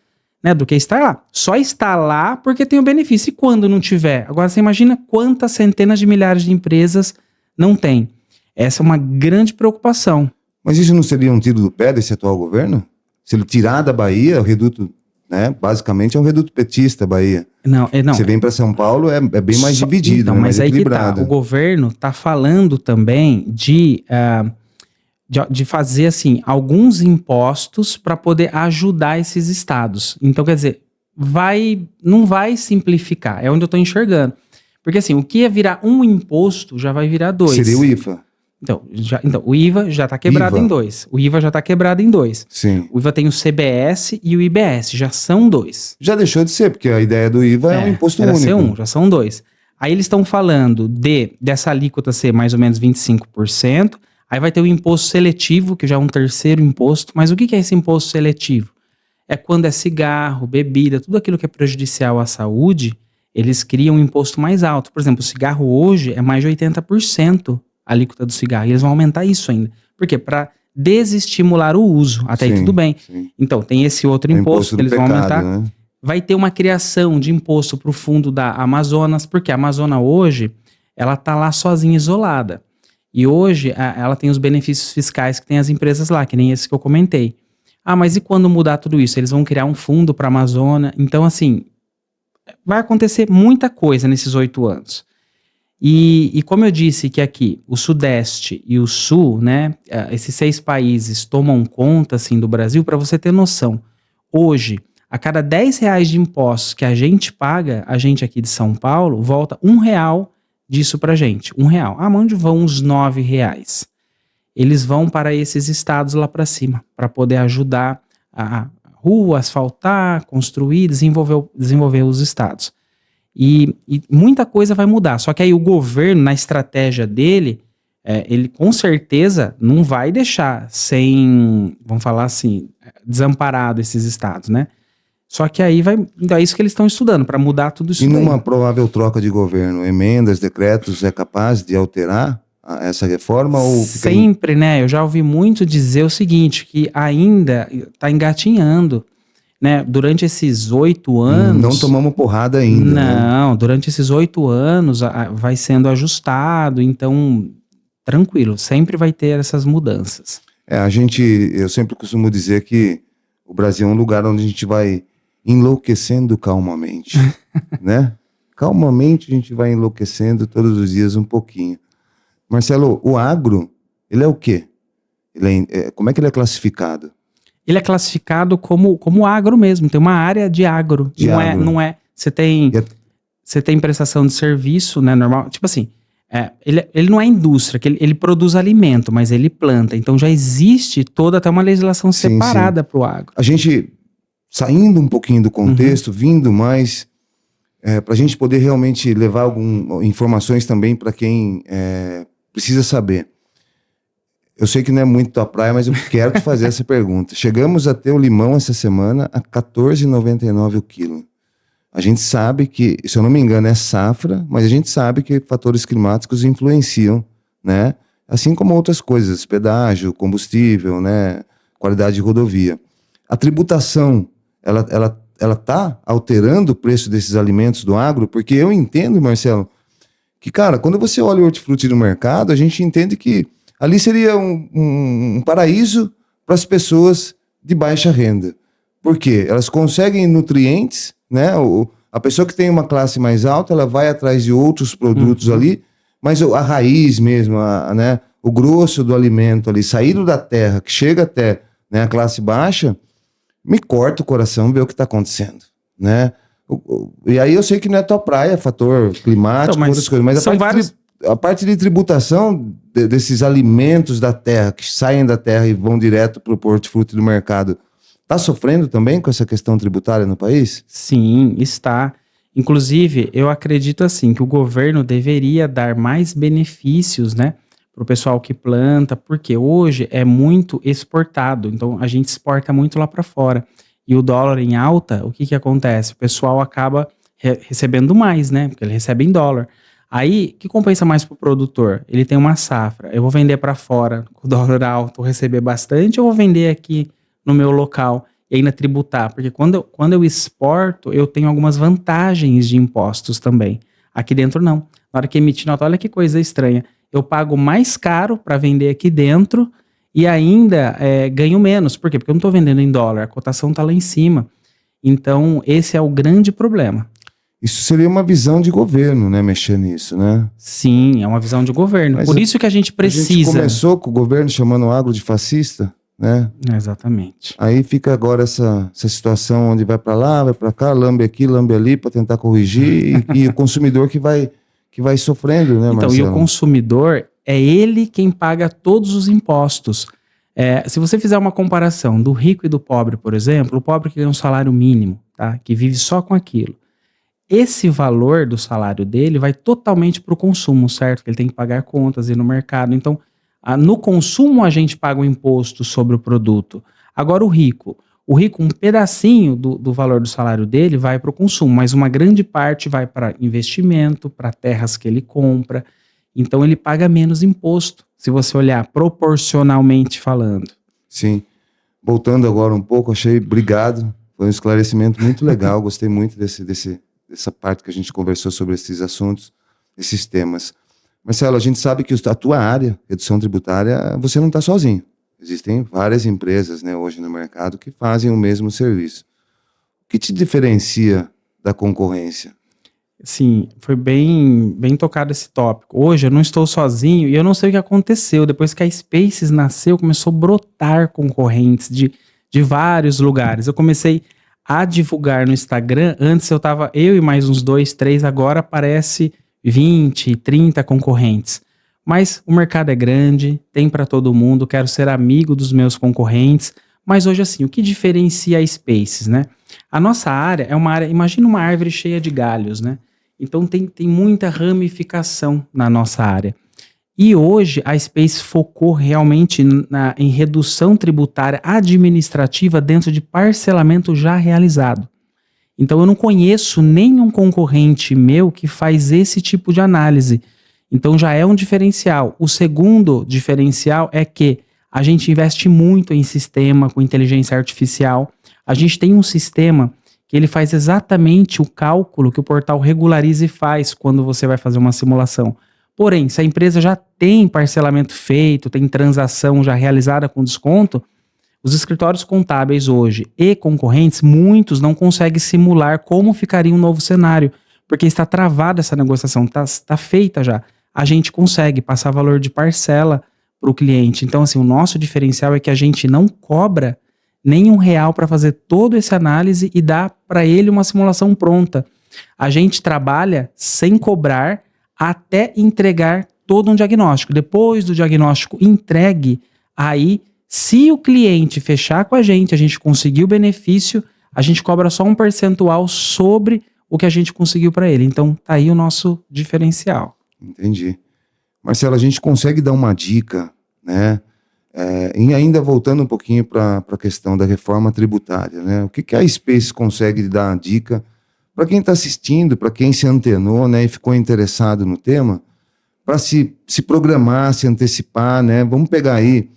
Speaker 3: né, do que estar lá. Só está lá porque tem o benefício. E quando não tiver? Agora você imagina quantas centenas de milhares de empresas não tem. Essa é uma grande preocupação.
Speaker 2: Mas isso não seria um tiro do pé desse atual governo? Se ele tirar da Bahia, o reduto, né, basicamente é um reduto petista, Bahia.
Speaker 3: Não.
Speaker 2: Você vem para São Paulo, é bem mais dividido,
Speaker 3: então,
Speaker 2: né,
Speaker 3: mas
Speaker 2: mais
Speaker 3: aí
Speaker 2: equilibrado.
Speaker 3: que tá. O governo está falando também de fazer assim alguns impostos para poder ajudar esses estados. Então, quer dizer, não vai simplificar, é onde eu estou enxergando. Porque assim, o que ia virar um imposto já vai virar 2.
Speaker 2: Seria o IFA.
Speaker 3: Então, o IVA já está quebrado em 2. O IVA já está quebrado em 2.
Speaker 2: Sim.
Speaker 3: O IVA tem o CBS e o IBS, já são 2.
Speaker 2: Já deixou de ser, porque a ideia do IVA é um imposto único.
Speaker 3: Ser já são 2. Aí eles estão falando dessa alíquota ser mais ou menos 25%. Aí vai ter o imposto seletivo, que já é um terceiro imposto. Mas o que é esse imposto seletivo? É quando é cigarro, bebida, tudo aquilo que é prejudicial à saúde, eles criam um imposto mais alto. Por exemplo, o cigarro hoje é mais de 80% a alíquota do cigarro. E eles vão aumentar isso ainda. Por quê? Para desestimular o uso. Até aí tudo bem. Sim. Então, tem esse outro imposto que eles vão aumentar. Né? Vai ter uma criação de imposto para o fundo da Amazonas, porque a Amazônia hoje, ela está lá sozinha, isolada. E hoje ela tem os benefícios fiscais que tem as empresas lá, que nem esse que eu comentei. Mas e quando mudar tudo isso? Eles vão criar um fundo para a Amazônia. Então, assim, vai acontecer muita coisa nesses 8 anos. E como eu disse que aqui, o Sudeste e o Sul, né, esses 6 países tomam conta, assim, do Brasil, para você ter noção. Hoje, a cada R$10 de impostos que a gente paga, a gente aqui de São Paulo, volta R$1 disso pra gente, R$1. Onde vão os R$9? Eles vão para esses estados lá para cima, para poder ajudar a rua, asfaltar, construir, desenvolver os estados. E muita coisa vai mudar, só que aí o governo, na estratégia dele, ele com certeza não vai deixar sem, vamos falar assim, desamparado esses estados, né? Só que aí é isso que eles estão estudando, para mudar tudo isso.
Speaker 2: E numa provável troca de governo, emendas, decretos, é capaz de alterar essa reforma? Ou
Speaker 3: sempre, né? Eu já ouvi muito dizer o seguinte, que ainda está engatinhando, né? Durante esses 8 anos...
Speaker 2: Não tomamos porrada ainda.
Speaker 3: Não, né? Durante esses 8 anos vai sendo ajustado, então, tranquilo, sempre vai ter essas mudanças.
Speaker 2: Eu sempre costumo dizer que o Brasil é um lugar onde a gente vai enlouquecendo calmamente, né? Calmamente a gente vai enlouquecendo todos os dias um pouquinho. Marcelo, o agro, ele é o quê? Como é que ele é classificado?
Speaker 3: Ele é classificado como agro mesmo, tem uma área de agro. Não é. Você tem prestação de serviço, né? Normal. Tipo assim, ele não é indústria, que ele produz alimento, mas ele planta. Então já existe até uma legislação separada para o agro.
Speaker 2: A gente, saindo um pouquinho do contexto, vindo mais, para a gente poder realmente levar algumas informações também para quem precisa saber. Eu sei que não é muito tua praia, mas eu quero te fazer essa pergunta. Chegamos a ter o limão essa semana a R$14,99 o quilo. A gente sabe que, se eu não me engano, é safra, mas a gente sabe que fatores climáticos influenciam, né? Assim como outras coisas, pedágio, combustível, né? Qualidade de rodovia. A tributação, ela tá alterando o preço desses alimentos do agro? Porque eu entendo, Marcelo, que, cara, quando você olha o hortifruti no mercado, a gente entende que ali seria um paraíso para as pessoas de baixa renda. Por quê? Elas conseguem nutrientes, né? A pessoa que tem uma classe mais alta, ela vai atrás de outros produtos ali, mas a raiz mesmo, né? O grosso do alimento ali, saído da terra, que chega até, né, a classe baixa, me corta o coração ver o que está acontecendo, né? E aí eu sei que não é tua praia, fator climático, então, outras coisas, mas a parte de tributação desses alimentos da terra, que saem da terra e vão direto para o hortifruti do mercado, está sofrendo também com essa questão tributária no país?
Speaker 3: Sim, está. Inclusive, eu acredito assim que o governo deveria dar mais benefícios, né, para o pessoal que planta, porque hoje é muito exportado, então a gente exporta muito lá para fora. E o dólar em alta, o que que acontece? O pessoal acaba recebendo mais, né, porque ele recebe em dólar. Aí, o que compensa mais para o produtor? Ele tem uma safra, eu vou vender para fora, com o dólar alto, vou receber bastante, ou vou vender aqui no meu local e ainda tributar? Porque quando eu exporto, eu tenho algumas vantagens de impostos também. Aqui dentro, não. Na hora que emitir nota, olha que coisa estranha. Eu pago mais caro para vender aqui dentro e ainda ganho menos. Por quê? Porque eu não estou vendendo em dólar, a cotação está lá em cima. Então, esse é o grande problema.
Speaker 2: Isso seria uma visão de governo, né? Mexer nisso, né?
Speaker 3: Sim, é uma visão de governo.
Speaker 2: Mas
Speaker 3: Por isso que a gente precisa.
Speaker 2: A gente começou com o governo chamando o agro de fascista, né?
Speaker 3: Exatamente.
Speaker 2: Aí fica agora essa situação onde vai para lá, vai para cá, lambe aqui, lambe ali para tentar corrigir e o consumidor que vai sofrendo, né,
Speaker 3: Então,
Speaker 2: Marcelo?
Speaker 3: e o consumidor é ele quem paga todos os impostos. Se você fizer uma comparação do rico e do pobre, por exemplo, o pobre que ganha um salário mínimo, tá? Que vive só com aquilo. Esse valor do salário dele vai totalmente para o consumo, certo? Que ele tem que pagar contas e ir no mercado. Então, no consumo a gente paga o imposto sobre o produto. Agora o rico, um pedacinho do valor do salário dele vai para o consumo, mas uma grande parte vai para investimento, para terras que ele compra. Então ele paga menos imposto, se você olhar proporcionalmente falando.
Speaker 2: Sim. Voltando agora um pouco, obrigado. Foi um esclarecimento muito legal, gostei muito dessa parte que a gente conversou sobre esses assuntos, esses temas. Marcelo, a gente sabe que a tua área, redução tributária, você não está sozinho. Existem várias empresas, né, hoje no mercado que fazem o mesmo serviço. O que te diferencia da concorrência?
Speaker 3: Sim, foi bem tocado esse tópico. Hoje eu não estou sozinho e eu não sei o que aconteceu. Depois que a Spaces nasceu, começou a brotar concorrentes de vários lugares. Eu comecei a divulgar no Instagram. Antes eu e mais uns 2, 3, agora aparece 20, 30 concorrentes. Mas o mercado é grande, tem para todo mundo, quero ser amigo dos meus concorrentes. Mas hoje, assim, o que diferencia a Spaces, né? A nossa área é uma área, imagina uma árvore cheia de galhos, né? Então tem muita ramificação na nossa área. E hoje a Space focou realmente em redução tributária administrativa dentro de parcelamento já realizado. Então eu não conheço nenhum concorrente meu que faz esse tipo de análise. Então já é um diferencial. O segundo diferencial é que a gente investe muito em sistema com inteligência artificial. A gente tem um sistema que ele faz exatamente o cálculo que o portal Regularize faz quando você vai fazer uma simulação. Porém, se a empresa já tem parcelamento feito, tem transação já realizada com desconto, os escritórios contábeis hoje e concorrentes, muitos não conseguem simular como ficaria um novo cenário, porque está travada essa negociação, está feita já. A gente consegue passar valor de parcela para o cliente. Então, assim, o nosso diferencial é que a gente não cobra nem R$1 para fazer toda essa análise e dar para ele uma simulação pronta. A gente trabalha sem cobrar até entregar todo um diagnóstico. Depois do diagnóstico entregue, aí, se o cliente fechar com a gente conseguir o benefício, a gente cobra só um percentual sobre o que a gente conseguiu para ele. Então, tá aí o nosso diferencial.
Speaker 2: Entendi. Marcelo, a gente consegue dar uma dica, né? E ainda voltando um pouquinho para a questão da reforma tributária, né? O que a Space consegue dar uma dica para quem está assistindo, para quem se antenou, né, e ficou interessado no tema, para se programar, se antecipar, né? Vamos pegar aí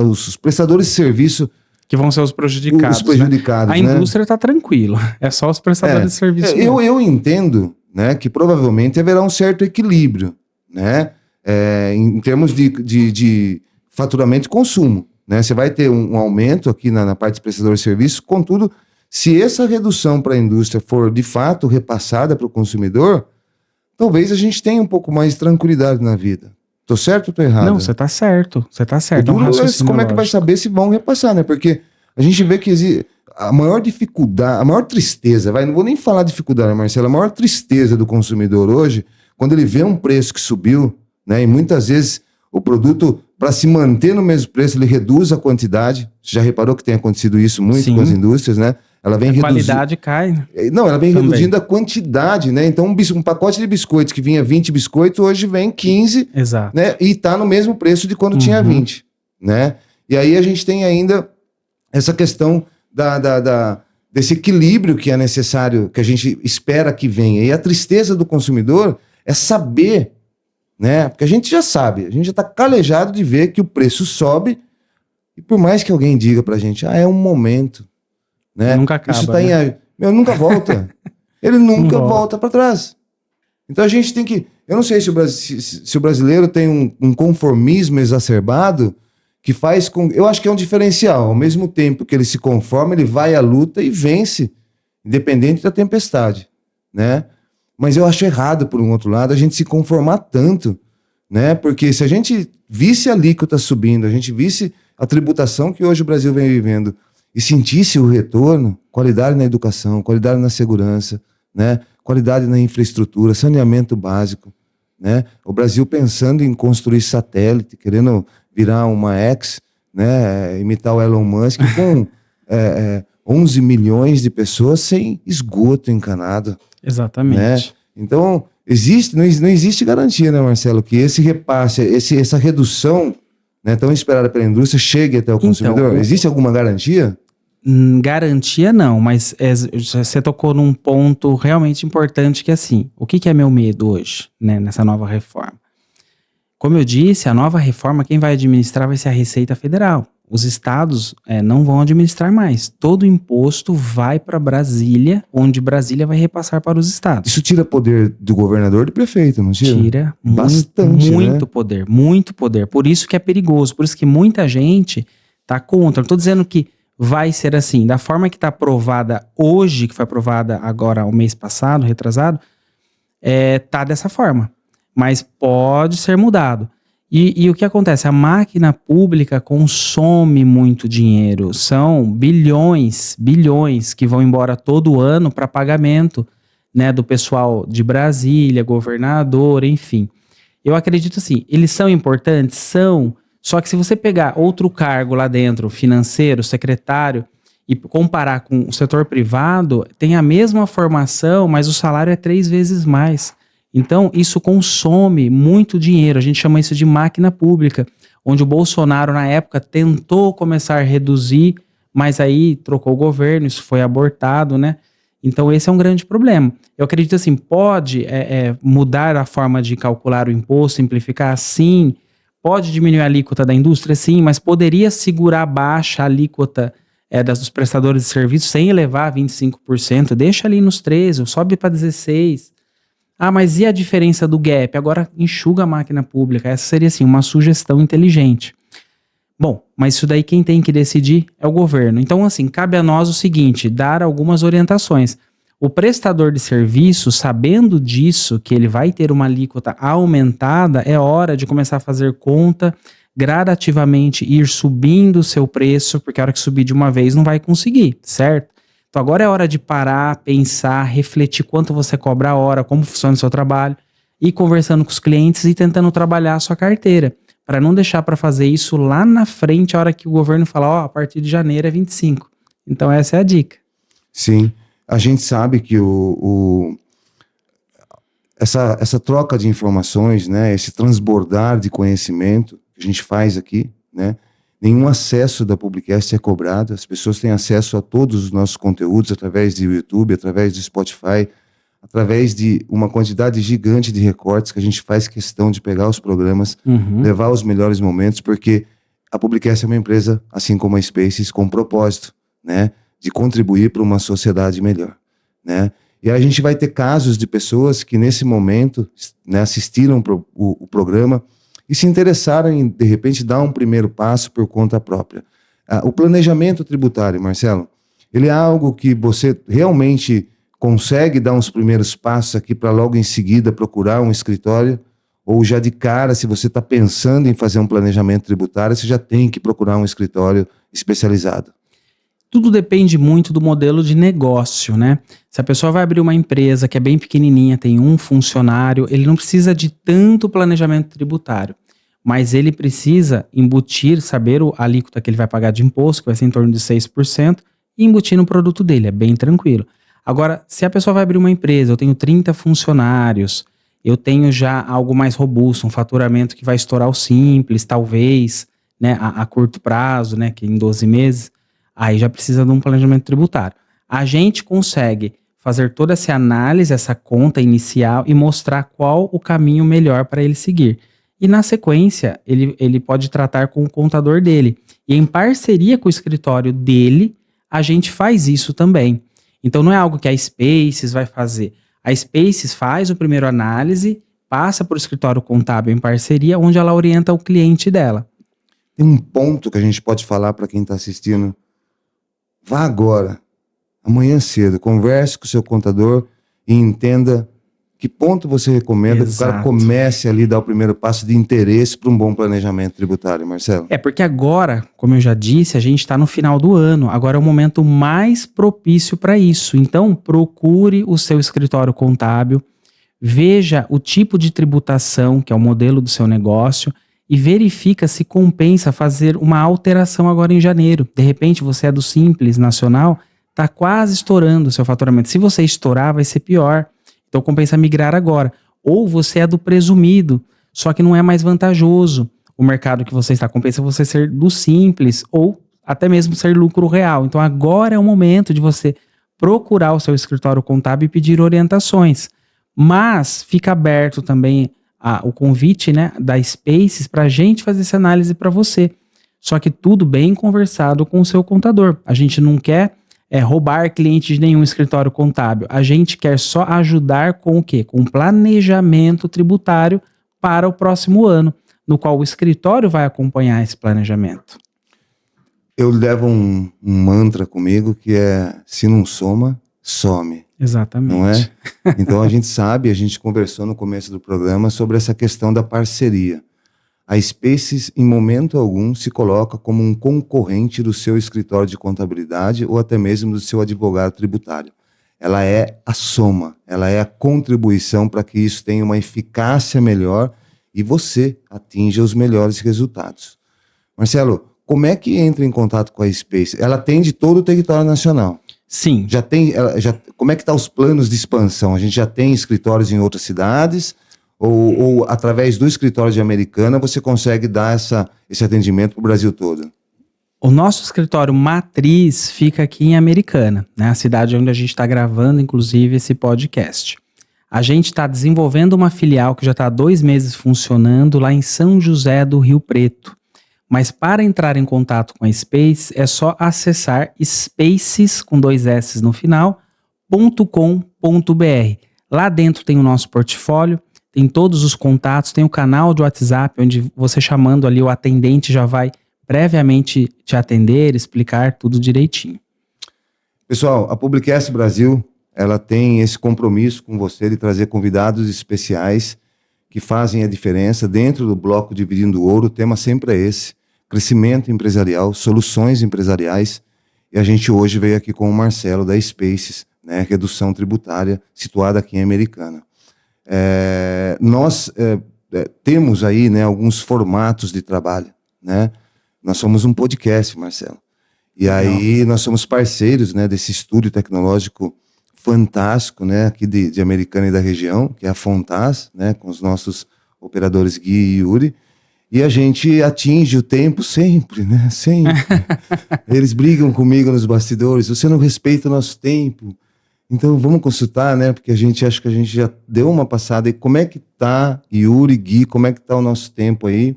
Speaker 2: os prestadores de serviço
Speaker 3: que vão ser os prejudicados.
Speaker 2: Né?
Speaker 3: A indústria está tranquila, é só os prestadores de serviço.
Speaker 2: Eu entendo, né, que provavelmente haverá um certo equilíbrio, né? Em termos de faturamento e consumo, né? Você vai ter um aumento aqui na parte de prestador de serviço, contudo, se essa redução para a indústria for de fato repassada para o consumidor, talvez a gente tenha um pouco mais de tranquilidade na vida. Tô certo ou tô errado?
Speaker 3: Não, você tá certo.
Speaker 2: Como é que vai saber se vão repassar, né? Porque a gente vê que existe a maior dificuldade, a maior tristeza, não vou nem falar dificuldade, Marcelo, a maior tristeza do consumidor hoje, quando ele vê um preço que subiu, né? E muitas vezes O produto, para se manter no mesmo preço, ele reduz a quantidade. Você já reparou que tem acontecido isso muito
Speaker 3: Sim.
Speaker 2: com as indústrias, né? Ela vem
Speaker 3: A qualidade cai, né?
Speaker 2: Não, ela vem
Speaker 3: Também.
Speaker 2: reduzindo a quantidade, né? Então, um pacote de biscoitos que vinha 20 biscoitos, hoje vem 15,
Speaker 3: Exato.
Speaker 2: né? E tá no mesmo preço de quando tinha 20, né? E aí a gente tem ainda essa questão desse equilíbrio que é necessário, que a gente espera que venha. E a tristeza do consumidor é saber, né? Porque a gente já sabe, a gente já está calejado de ver que o preço sobe, e por mais que alguém diga pra gente, é um momento, né?
Speaker 3: Nunca acaba,
Speaker 2: Isso tá
Speaker 3: né?
Speaker 2: nunca volta. Ele nunca volta para trás. Então a gente tem que... Eu não sei se o brasileiro tem um conformismo exacerbado que faz com... Eu acho que é um diferencial. Ao mesmo tempo que ele se conforma, ele vai à luta e vence, independente da tempestade, né? Mas eu acho errado, por um outro lado, a gente se conformar tanto, né? Porque se a gente visse a alíquota subindo, a gente visse a tributação que hoje o Brasil vem vivendo e sentisse o retorno, qualidade na educação, qualidade na segurança, né? Qualidade na infraestrutura, saneamento básico, né? O Brasil pensando em construir satélite, querendo virar uma X, né? Imitar o Elon Musk com 11 milhões de pessoas sem esgoto encanado.
Speaker 3: Exatamente.
Speaker 2: Né? Então, não existe garantia, né, Marcelo, que esse repasse, essa redução, né, tão esperada pela indústria chegue até o consumidor? Existe alguma garantia?
Speaker 3: Garantia não, mas você tocou num ponto realmente importante que é assim, o que é meu medo hoje, né, nessa nova reforma? Como eu disse, a nova reforma, quem vai administrar vai ser a Receita Federal. Os estados não vão administrar mais. Todo imposto vai para Brasília, onde Brasília vai repassar para os estados.
Speaker 2: Isso tira poder do governador e do prefeito, não tira?
Speaker 3: Tira
Speaker 2: bastante,
Speaker 3: muito
Speaker 2: né?
Speaker 3: poder, muito poder. Por isso que é perigoso, por isso que muita gente está contra. Não estou dizendo que vai ser assim. Da forma que está aprovada hoje, que foi aprovada agora o mês passado, retrasado, tá dessa forma. Mas pode ser mudado. E o que acontece? A máquina pública consome muito dinheiro. São bilhões que vão embora todo ano para pagamento, né, do pessoal de Brasília, governador, enfim. Eu acredito assim, eles são importantes? São. Só que se você pegar outro cargo lá dentro, financeiro, secretário, e comparar com o setor privado, tem a mesma formação, mas o salário é 3 vezes mais. Então, isso consome muito dinheiro. A gente chama isso de máquina pública, onde o Bolsonaro, na época, tentou começar a reduzir, mas aí trocou o governo, isso foi abortado, né? Então, esse é um grande problema. Eu acredito assim, pode mudar a forma de calcular o imposto, simplificar, sim. Pode diminuir a alíquota da indústria, sim, mas poderia segurar baixa a alíquota dos prestadores de serviços sem elevar a 25%. Deixa ali nos 13%, sobe para 16%. Ah, mas e a diferença do gap? Agora enxuga a máquina pública. Essa seria, assim, uma sugestão inteligente. Bom, mas isso daí quem tem que decidir é o governo. Então, assim, cabe a nós o seguinte, dar algumas orientações. O prestador de serviço, sabendo disso, que ele vai ter uma alíquota aumentada, é hora de começar a fazer conta, gradativamente ir subindo o seu preço, porque a hora que subir de uma vez não vai conseguir, certo? Então agora é hora de parar, pensar, refletir quanto você cobra a hora, como funciona o seu trabalho, ir conversando com os clientes e tentando trabalhar a sua carteira, para não deixar para fazer isso lá na frente, a hora que o governo falar, a partir de janeiro é 25. Então essa é a dica.
Speaker 2: Sim, a gente sabe que essa troca de informações, né, esse transbordar de conhecimento que a gente faz aqui, né, nenhum acesso da Publicast é cobrado, as pessoas têm acesso a todos os nossos conteúdos através do YouTube, através do Spotify, através de uma quantidade gigante de recortes que a gente faz questão de pegar os programas, levar os melhores momentos, porque a Publicast é uma empresa, assim como a Spaces, com propósito, né, de contribuir para uma sociedade melhor, né? E a gente vai ter casos de pessoas que nesse momento, né, assistiram o programa e se interessaram em, de repente, dar um primeiro passo por conta própria. O planejamento tributário, Marcelo, ele é algo que você realmente consegue dar uns primeiros passos aqui para logo em seguida procurar um escritório, ou já de cara, se você está pensando em fazer um planejamento tributário, você já tem que procurar um escritório especializado?
Speaker 3: Tudo depende muito do modelo de negócio, né? Se a pessoa vai abrir uma empresa que é bem pequenininha, tem um funcionário, ele não precisa de tanto planejamento tributário. mas ele precisa embutir, saber a alíquota que ele vai pagar de imposto, que vai ser em torno de 6%, e embutir no produto dele, é bem tranquilo. Agora, se a pessoa vai abrir uma empresa, eu tenho 30 funcionários, eu tenho já algo mais robusto, um faturamento que vai estourar o simples, talvez, né, a curto prazo, né, que em 12 meses, aí já precisa de um planejamento tributário. A gente consegue fazer toda essa análise, essa conta inicial e mostrar qual o caminho melhor para ele seguir. E na sequência, ele pode tratar com o contador dele. E em parceria com o escritório dele, a gente faz isso também. Então não é algo que a Spaces vai fazer. A Spaces faz o primeiro análise, passa para o escritório contábil em parceria, onde ela orienta o cliente dela.
Speaker 2: Tem um ponto que a gente pode falar para quem está assistindo. Vá agora, amanhã cedo, converse com o seu contador e entenda que ponto você recomenda que o cara comece ali a dar o primeiro passo de interesse para um bom planejamento tributário, Marcelo.
Speaker 3: Porque agora, como eu já disse, a gente está no final do ano. Agora é o momento mais propício para isso. Então, procure o seu escritório contábil, veja o tipo de tributação, que é o modelo do seu negócio, e verifica se compensa fazer uma alteração agora em janeiro. De repente, você é do Simples Nacional, está quase estourando o seu faturamento. Se você estourar, vai ser pior. Então compensa migrar agora. Ou você é do presumido, só que não é mais vantajoso. O mercado que você está compensa você ser do simples ou até mesmo ser lucro real. Então agora é o momento de você procurar o seu escritório contábil e pedir orientações. Mas fica aberto também o convite, né, da Spaces para a gente fazer essa análise para você. Só que tudo bem conversado com o seu contador. A gente não quer roubar cliente de nenhum escritório contábil. A gente quer só ajudar com o quê? Com um planejamento tributário para o próximo ano, no qual o escritório vai acompanhar esse planejamento.
Speaker 2: Eu levo um mantra comigo que é: se não soma, some.
Speaker 3: Exatamente.
Speaker 2: Não é? Então a gente sabe, a gente conversou no começo do programa sobre essa questão da parceria. A Spaces, em momento algum, se coloca como um concorrente do seu escritório de contabilidade ou até mesmo do seu advogado tributário. Ela é a soma, ela é a contribuição para que isso tenha uma eficácia melhor e você atinja os melhores resultados. Marcelo, como é que entra em contato com a Spaces? Ela atende todo o território nacional.
Speaker 3: Sim.
Speaker 2: Como é que estão os planos de expansão? A gente já tem escritórios em outras cidades? Ou através do escritório de Americana você consegue dar esse atendimento para o Brasil todo?
Speaker 3: O nosso escritório matriz fica aqui em Americana, né? A cidade onde a gente está gravando, inclusive, esse podcast. A gente está desenvolvendo uma filial que já está há 2 meses funcionando lá em São José do Rio Preto. Mas para entrar em contato com a Spaces é só acessar spaces, com 2 S no final, .com.br. Lá dentro tem o nosso portfólio, tem todos os contatos, tem o canal de WhatsApp, onde você chamando ali o atendente já vai previamente te atender, explicar tudo direitinho.
Speaker 2: Pessoal, a Publicast Brasil, ela tem esse compromisso com você de trazer convidados especiais que fazem a diferença. Dentro do bloco Dividindo Ouro, o tema sempre é esse: crescimento empresarial, soluções empresariais. E a gente hoje veio aqui com o Marcelo da Spaces, né, redução tributária, situada aqui em Americana. Nós temos aí, né, alguns formatos de trabalho, né? Nós somos um podcast, Marcelo. E aí nós somos parceiros, né, desse estúdio tecnológico fantástico, né, aqui de Americana e da região, que é a Fontaz, né, com os nossos operadores Gui e Yuri. E a gente atinge o tempo sempre, né? Sempre. Eles brigam comigo nos bastidores: você não respeita o nosso tempo. Então vamos consultar, né? Porque acho que a gente já deu uma passada. E como é que tá, Yuri, Gui, como é que tá o nosso tempo aí?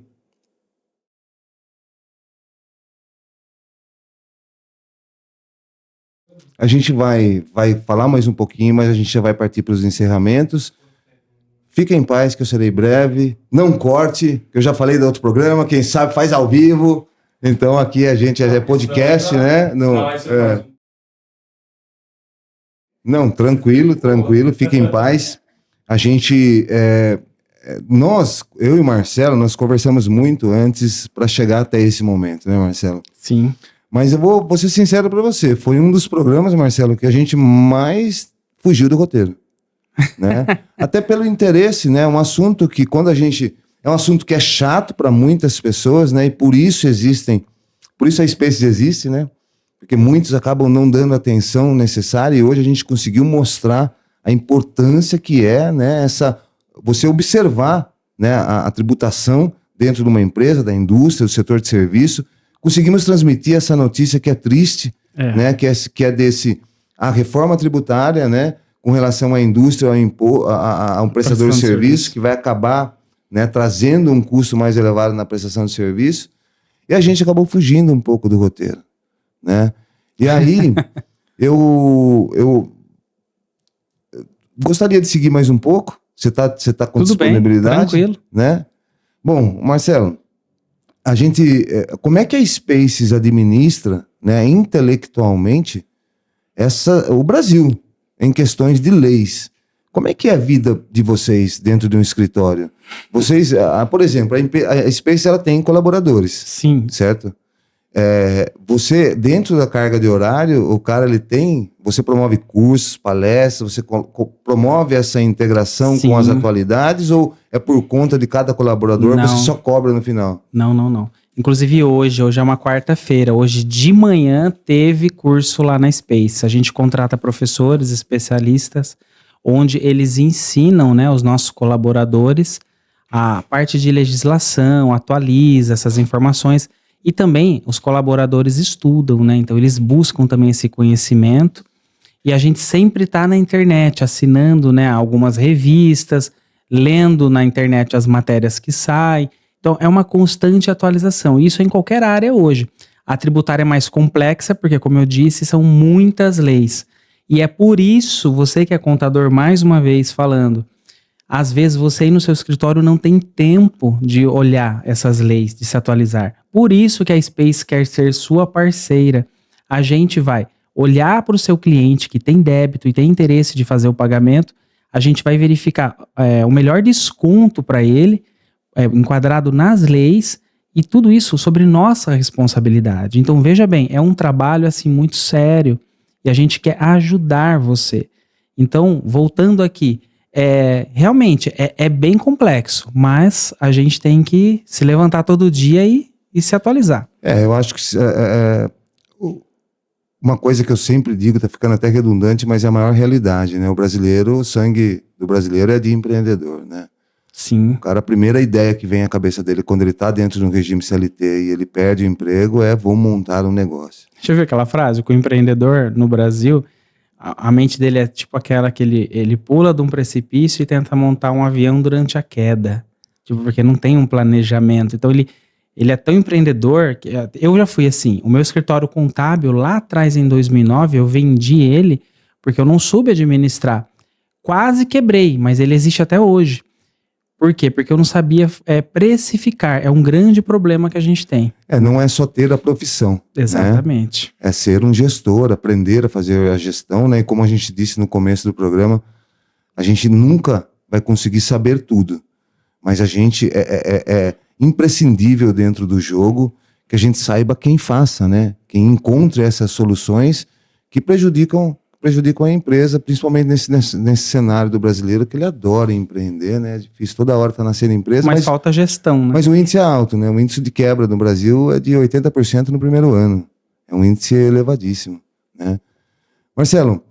Speaker 2: A gente vai falar mais um pouquinho, mas a gente já vai partir para os encerramentos. Fique em paz, que eu serei breve. Não corte, que eu já falei do outro programa. Quem sabe faz ao vivo. Então aqui a gente é podcast, né? Não, tranquilo, fique em paz. A gente, eu e o Marcelo, nós conversamos muito antes para chegar até esse momento, né, Marcelo?
Speaker 3: Sim.
Speaker 2: Mas eu vou ser sincero para você, foi um dos programas, Marcelo, que a gente mais fugiu do roteiro, né? Até pelo interesse, né? Um assunto que quando a gente... É um assunto que é chato para muitas pessoas, né? E por isso a Spaces existe, né? Porque muitos acabam não dando a atenção necessária e hoje a gente conseguiu mostrar a importância que é, né, você observar, né, a tributação dentro de uma empresa, da indústria, do setor de serviço. Conseguimos transmitir essa notícia que é triste, né, que é a reforma tributária, né, com relação à indústria, a um prestador de serviço, que vai acabar, né, trazendo um custo mais elevado na prestação de serviço. E a gente acabou fugindo um pouco do roteiro, né? E aí, eu gostaria de seguir mais um pouco. Você tá com
Speaker 3: Tudo
Speaker 2: disponibilidade?
Speaker 3: Bem, tranquilo.
Speaker 2: Né? Bom, Marcelo, como é que a Spaces administra, né, intelectualmente o Brasil em questões de leis? Como é que é a vida de vocês dentro de um escritório? Vocês, por exemplo, a Spaces ela tem colaboradores.
Speaker 3: Sim.
Speaker 2: Certo? Você, dentro da carga de horário, você promove cursos, palestras, você promove essa integração
Speaker 3: Sim.
Speaker 2: com as atualidades ou é por conta de cada colaborador, você só cobra no final?
Speaker 3: Não. Inclusive hoje é uma quarta-feira, hoje de manhã teve curso lá na Space. A gente contrata professores, especialistas, onde eles ensinam, né, os nossos colaboradores a parte de legislação, atualiza essas informações. E também os colaboradores estudam, né? Então eles buscam também esse conhecimento. E a gente sempre está na internet, assinando, né, algumas revistas, lendo na internet as matérias que saem. Então é uma constante atualização. Isso em qualquer área hoje. A tributária é mais complexa, porque, como eu disse, são muitas leis. E é por isso, você que é contador, mais uma vez falando, às vezes você aí no seu escritório não tem tempo de olhar essas leis, de se atualizar. Por isso que a Space quer ser sua parceira. A gente vai olhar para o seu cliente que tem débito e tem interesse de fazer o pagamento, a gente vai verificar o melhor desconto para ele, enquadrado nas leis, e tudo isso sobre nossa responsabilidade. Então, veja bem, é um trabalho assim muito sério e a gente quer ajudar você. Então, voltando aqui, realmente é bem complexo, mas a gente tem que se levantar todo dia e se atualizar.
Speaker 2: Eu acho que uma coisa que eu sempre digo, tá ficando até redundante, mas é a maior realidade, né? O sangue do brasileiro é de empreendedor, né?
Speaker 3: Sim.
Speaker 2: O cara, a primeira ideia que vem à cabeça dele quando ele tá dentro de um regime CLT e ele perde o emprego vou montar um negócio.
Speaker 3: Deixa eu ver aquela frase, que o empreendedor no Brasil, a mente dele é tipo aquela que ele pula de um precipício e tenta montar um avião durante a queda. Tipo, porque não tem um planejamento. Então ele é tão empreendedor que eu já fui assim. O meu escritório contábil lá atrás em 2009, eu vendi ele porque eu não soube administrar. Quase quebrei, mas ele existe até hoje. Por quê? Porque eu não sabia precificar. É um grande problema que a gente tem.
Speaker 2: Não é só ter a profissão.
Speaker 3: Exatamente.
Speaker 2: Né? É ser um gestor, aprender a fazer a gestão, né? E como a gente disse no começo do programa, a gente nunca vai conseguir saber tudo. Mas a gente é imprescindível dentro do jogo que a gente saiba quem faça, né? Quem encontre essas soluções que prejudicam a empresa, principalmente nesse cenário do brasileiro, que ele adora empreender, né? É difícil, toda hora tá nascendo empresa.
Speaker 3: Mas falta gestão, né?
Speaker 2: Mas o índice é alto, né? O índice de quebra no Brasil é de 80% no primeiro ano. É um índice elevadíssimo, né? Marcelo,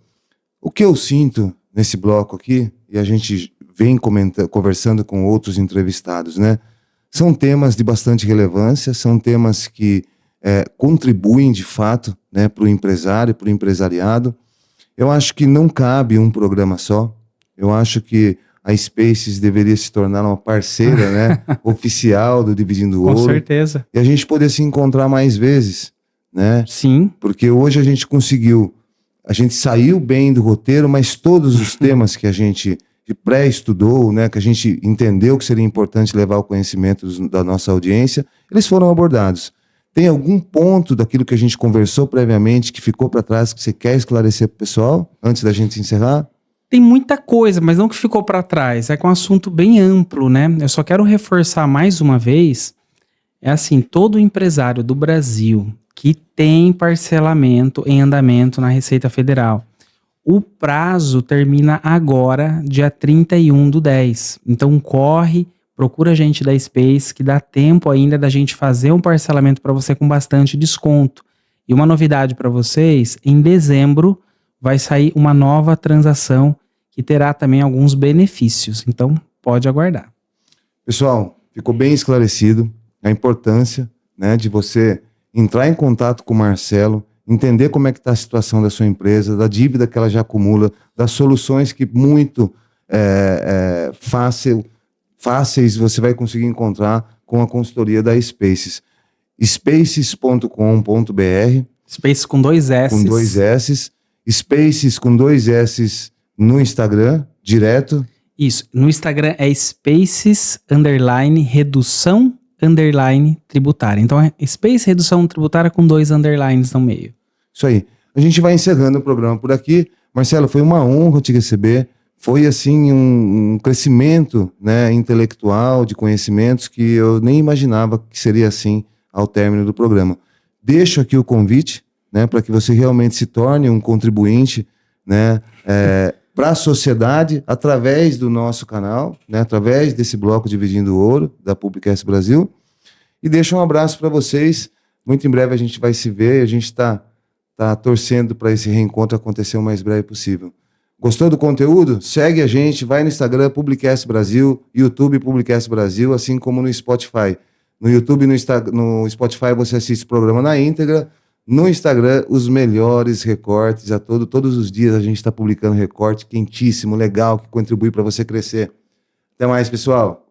Speaker 2: o que eu sinto nesse bloco aqui, e a gente vem conversando com outros entrevistados, né? São temas de bastante relevância, são temas que contribuem de fato, né, para o empresário, para o empresariado. Eu acho que não cabe um programa só. Eu acho que a Spaces deveria se tornar uma parceira, né, oficial do Dividindo Ouro.
Speaker 3: Com certeza.
Speaker 2: E a gente poder se encontrar mais vezes, né?
Speaker 3: Sim.
Speaker 2: Porque hoje a gente saiu bem do roteiro, mas todos os temas que a gente pré-estudou, né, que a gente entendeu que seria importante levar o conhecimento da nossa audiência, eles foram abordados. Tem algum ponto daquilo que a gente conversou previamente que ficou para trás que você quer esclarecer para o pessoal, antes da gente encerrar?
Speaker 3: Tem muita coisa, mas não que ficou para trás. É um assunto bem amplo, né? Eu só quero reforçar mais uma vez, assim, todo empresário do Brasil que tem parcelamento em andamento na Receita Federal, o prazo termina agora, dia 31/10. Então corre, procura a gente da Space, que dá tempo ainda da gente fazer um parcelamento para você com bastante desconto. E uma novidade para vocês, em dezembro vai sair uma nova transação que terá também alguns benefícios. Então, pode aguardar.
Speaker 2: Pessoal, ficou bem esclarecido a importância, né, de você entrar em contato com o Marcelo, entender como é que está a situação da sua empresa, da dívida que ela já acumula, das soluções que muito fáceis você vai conseguir encontrar com a consultoria da Spaces. Spaces.com.br,
Speaker 3: Spaces com 2 S.
Speaker 2: com 2 S, Spaces com 2 S no Instagram, direto.
Speaker 3: Isso, no Instagram é Spaces _redução _tributária. Então é Space redução tributária com 2 underlines no meio.
Speaker 2: Isso aí. A gente vai encerrando o programa por aqui. Marcelo, foi uma honra te receber. Foi, assim, um crescimento, né, intelectual, de conhecimentos que eu nem imaginava que seria assim ao término do programa. Deixo aqui o convite, né, para que você realmente se torne um contribuinte, né, para a sociedade através do nosso canal, né, através desse bloco Dividindo Ouro da Publicast Brasil. E deixo um abraço para vocês. Muito em breve a gente vai se ver. A gente está torcendo para esse reencontro acontecer o mais breve possível. Gostou do conteúdo? Segue a gente, vai no Instagram Publicast Brasil, YouTube Publicast Brasil, assim como no Spotify. No YouTube e no Spotify você assiste o programa na íntegra. No Instagram, os melhores recortes todos os dias a gente está publicando recorte quentíssimo, legal, que contribui para você crescer. Até mais, pessoal!